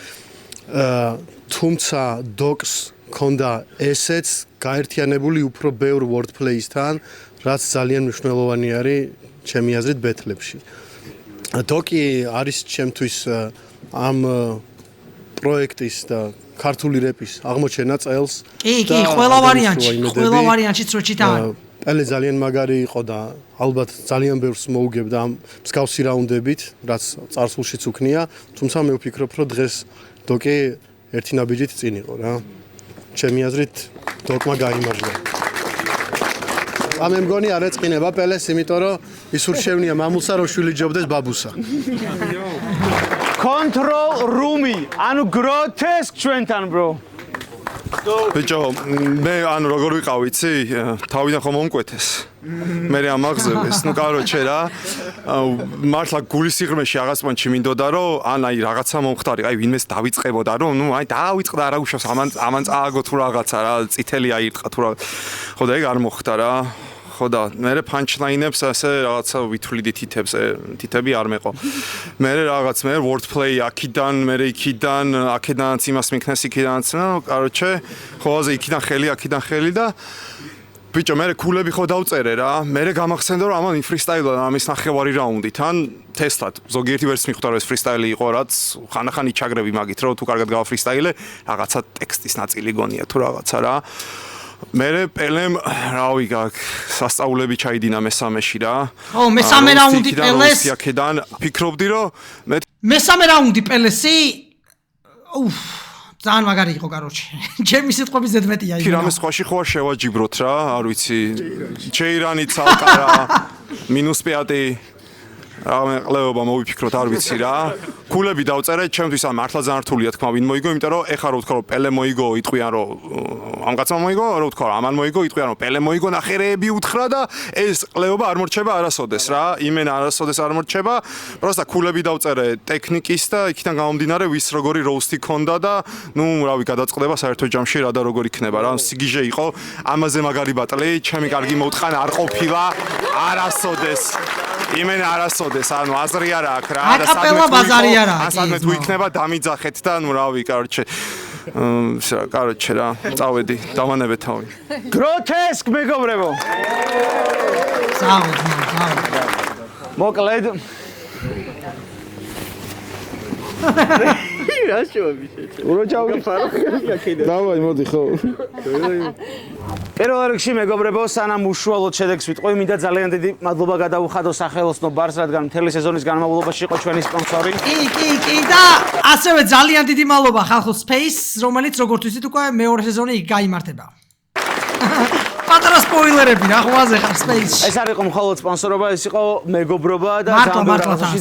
თუმცა დოკს ქონდა ესეც გაერთიანებული უფრო ბევრ wordplay-სთან, რაც ძალიან მნიშვნელოვანი არის ჩემი აზრით ბეთლებში. დოკი არის ჩემთვის ამ პროექტის და ქართული რეპის აღმოჩენა წელს. კი, ყველა ვარიანტში წვეჩით არის. პელე ძალიან მაგარი იყო და ალბათ ძალიან ბევრს მოუგებდა ამ მსგავსი რაუნდებით, რაც წარსულშიც უქნია, თუმცა მე ვფიქრობ, რომ დღეს დოკი ერთი ნაბიჯით წინ იყო რა. ჩემი აზრით დოკმა გაიმარჯვა. მე მგონი არ ეწყინება პელეს, იმიტომ რომ ის ურჩევნია მამულსა, რომ შვილი ჯობდეს ბაბუსა. Control room-ი, ანუ grotesque ჩვენთან bro. ბიჭო, მე ანუ როგორ ვიყავ იცი? თავიდან ხომ მომკვეთეს. მე ამაღზევეს. ნუ კაროჩე რა. მართლა გულის სიღრმეში რაღაც პონჩი მინდოდა რომ ან აი რაღაცა მომხდარი, აი ვინმეს დავიწყებოდა რომ ნუ აი დავიწყდა რა უშავს ამან წააგო თუ რაღაცა რა, წითელი აირტყა თუ რა. ხო და ეგ არ მოხდა რა. ხო და მე პანჩლაინებს ასე რაღაცა ვითვლიდი თითები არ მეყო. მე რაღაც მე wordplay აქიდან, მე იქიდან, აქედანაც იმას მიქნეს იქიდანაც, ნუ კაროჩე, ხოლმე იქიდან ხელი და ბიჭო, მე კულები ხო დავწერე რა. მე გამახსენდა რომ ამან ფრისტაილად ამის ნახევარი რაუნდით, ან თესლად. ზოგიერთი ვერც მიხვდა რომ ეს ფრისტაილი იყო, რაც ხანახან იჩაგრები მაგით, რომ თუ კარგად გავაფრისტაილე, რაღაცა ტექსტის ნაწილი გონია თუ რაღაცა რა. მე პელემ რავი გაკ სასწაულები ჩაიდინა მესამეში რა. ო, მესამე რაუნდი პელეს. აქედან ფიქრობდი რომ მესამე რაუნდი პელესი. უფ, ძალიან მაგარი იყო კაროჩე. ჩემი სიტყვების ზედმეტია იყო. რამე სხვაში ხო არ შევაჯიბროთ რა, არ ვიცი. ჩეირანი ცალკარა -5. რამე ყლეობა მოვიფიქროთ, არ ვიცი რა. გულები დავწერე, ჩემთვის ამ მართლა ძალიან რთულია თქმა, ვინ მოიგო, იმიტომ რომ ეხლა რო ვთქვა რომ პელე მოიგო, იტყვიან რომ ამ კაცმა მოიგო, რო ვთქვა რომ ამან მოიგო, იტყვიან რომ პელე მოიგო, ნახერეები უთხრა და ეს ყლეობა არ მორჩება არასოდეს რა. იმენა არასოდეს არ მორჩება. პროსტა გულები დავწერე ტექნიკის და იქიდან გამომდინარე ვის როგორი როუსტი ქონდა და ნუ რავი გადაწყდება საერთო ჯამში რა და როგორ იქნება რა. სიგიჟე იყო, ამაზე მაგარი ბატლი, ჩემი კარგი მოთხან არ ყოფილა არასოდეს. იმენა არასოდეს, ანუ აზრი არ აქვს რა და სადმე თუ იქნება დამიძახეთ და ნუ რავი, კაროჩე. კაროჩე რა, წავედი, დავანებე თავი. გროტესკ მეგობრებო. წავედი. მოკლედ დავაი მოდი ხო პირველ რიგში მეგობრებო სანამ უშუალოდ შედეგს ვიტყვი მინდა ძალიან დიდი მადლობა გადავუხადო სახელოსნო ბარს რადგან მთელი სეზონის განმავლობაში იყო ჩვენი სპონსორი კი და ასევე ძალიან დიდი მადლობა ხალხო Space რომელიც როგორც ვთქვით უკვე მეორე სეზონი იქ გაიმართება პატარა სპოილერები რა ხوازე ხარ Space ეს არ იყო მხოლოდ სპონსორობა ეს იყო მეგობრობა და ძალიან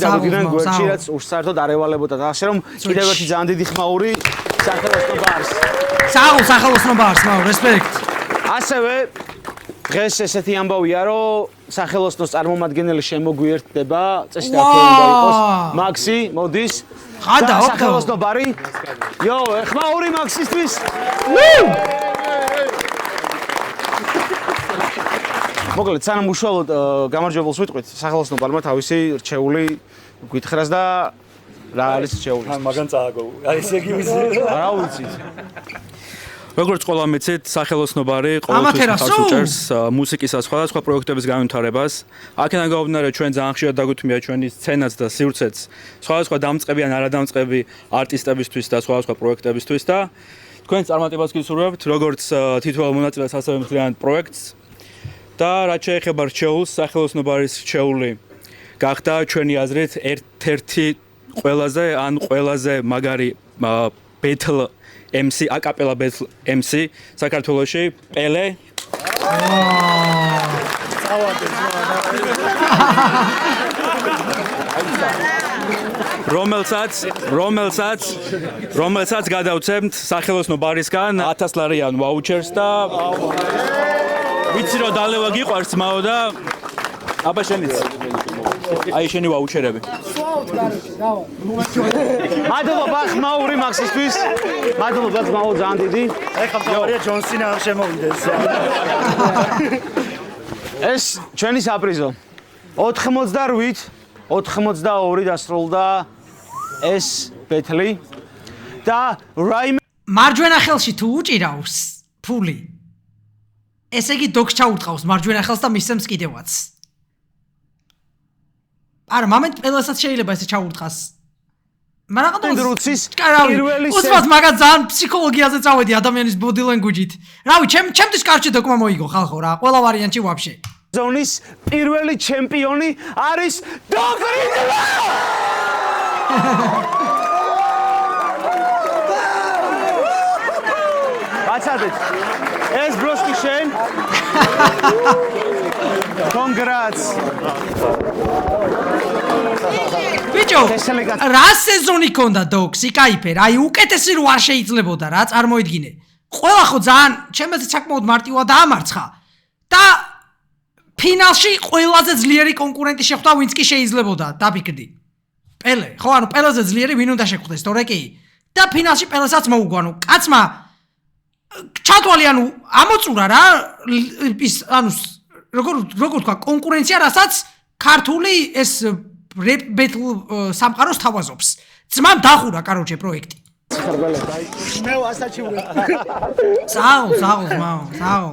დავიგდნენ გვერდში რაც უსწართოდ არ ევალებოდა და ასე რომ კიდევ ერთი ძალიან დიდი ხმაური სახელოსნო ბარს სახელოსნო ბარს მაო რესპექტ ასევე დღეს ესეთი ამბავია რომ სახელოსნოს წარმომადგენელი შემოგვიერთდება წესი და უნდა იყოს მაქსი მოდის ხადა სახელოსნო ბარი იო ხმაური მაქსისთვის მოკლედ სანამ უშუალოდ გამარჯვებულს ვიტყვით სახელოსნო ბარმა თავისი რჩეული გვითხრას და რა არის რჩეული მაგან წააგო აი ესე იგი ვიცი რა ვიცით როგორც ყველა მეცეთ სახელოსნო ბარი ყოველთვის უჭერს მუსიკის და სხვადასხვა პროექტების განვითარებას. აქედან გამომდინარე ჩვენ ძალიან ხშირად დაგვთმია ჩვენი სცენაც და სივრცეც სხვადასხვა დამწყები ან არადამწყები არტისტებისთვის და სხვადასხვა პროექტებისთვის და თქვენ წარმატებას გისურვებთ როგორც თითოეულ მონაწილეს ასევე მთლიან პროექტს და რაც შეეხება რჩეულს სახელოსნო ბარის რჩეული გახდა ჩვენი აზრით ერთ-ერთი ყველაზე მაგარი ბეთლ MC აკაპელა ბეთლ MC საქართველოში პელე რომელსაც გადავცემთ სახელოსნო ბარისგან 1000 ლარიან ვაუჩერს და ვიცი რომ დალევა გიყვარს მაო და აბა შენიც აი შენი ვაუჩერები მადლობა ხმაური მაქსისთვის მადლობა ხმაურ ძალიან დიდი ეხლა მთავარია ჯონსინა არ შემოვიდეს ეს ჩვენი საპრიზო 88 დასრულდა ეს ბეთლი და რაიმე მარჯვენა ხელში თუ უჭირავს ფული ესე იგი დოქს ჩაურტყავს მარჯვენა ხელს და მისცემს კიდევაც არა მომენტ პელასაც შეიძლება ესე ჩაურტყას მაგრამ რუცის პირველი უცბად მაგას ძალიან ფსიქოლოგიაზე წავედი ადამიანის body language-ით რავი ჩემთვის კარჩე დოკმა მოიგო ხალხო რა ყველა ვარიანტი ვაფშე ზონის პირველი ჩემპიონი არის დოკრიძლა ბაცადეთ ეს ბროსკი შენ კონგრატს ბიჭო რა სეზონი ქონდა დოქს იკაიფე რა აი უკეთესი რო არ შეიძლებოდა რა წარმოიდგინე ყველა ხო ძალიან ჩემზე საკმაოდ მარტივად დაამარცხა და ფინალში ყველაზე ძლიერი კონკურენტი შეხვდა ვინც კი შეიძლებოდა დაფიქრდი პელე ხო ანუ პელეზე ძლიერი ვინ უნდა შეხვდეს თორე კი და ფინალში პელესაც მოუგო ანუ კაცმა ჩათვალი ანუ ამოწურა რა ის ანუ როგორ თქვა კონკურენცია რასაც ქართული ეს ბეთლ სამყაროს თავაზობს ძმამ დახურა კაროჩე პროექტი მე ასაჩი ვარ საო მაო საო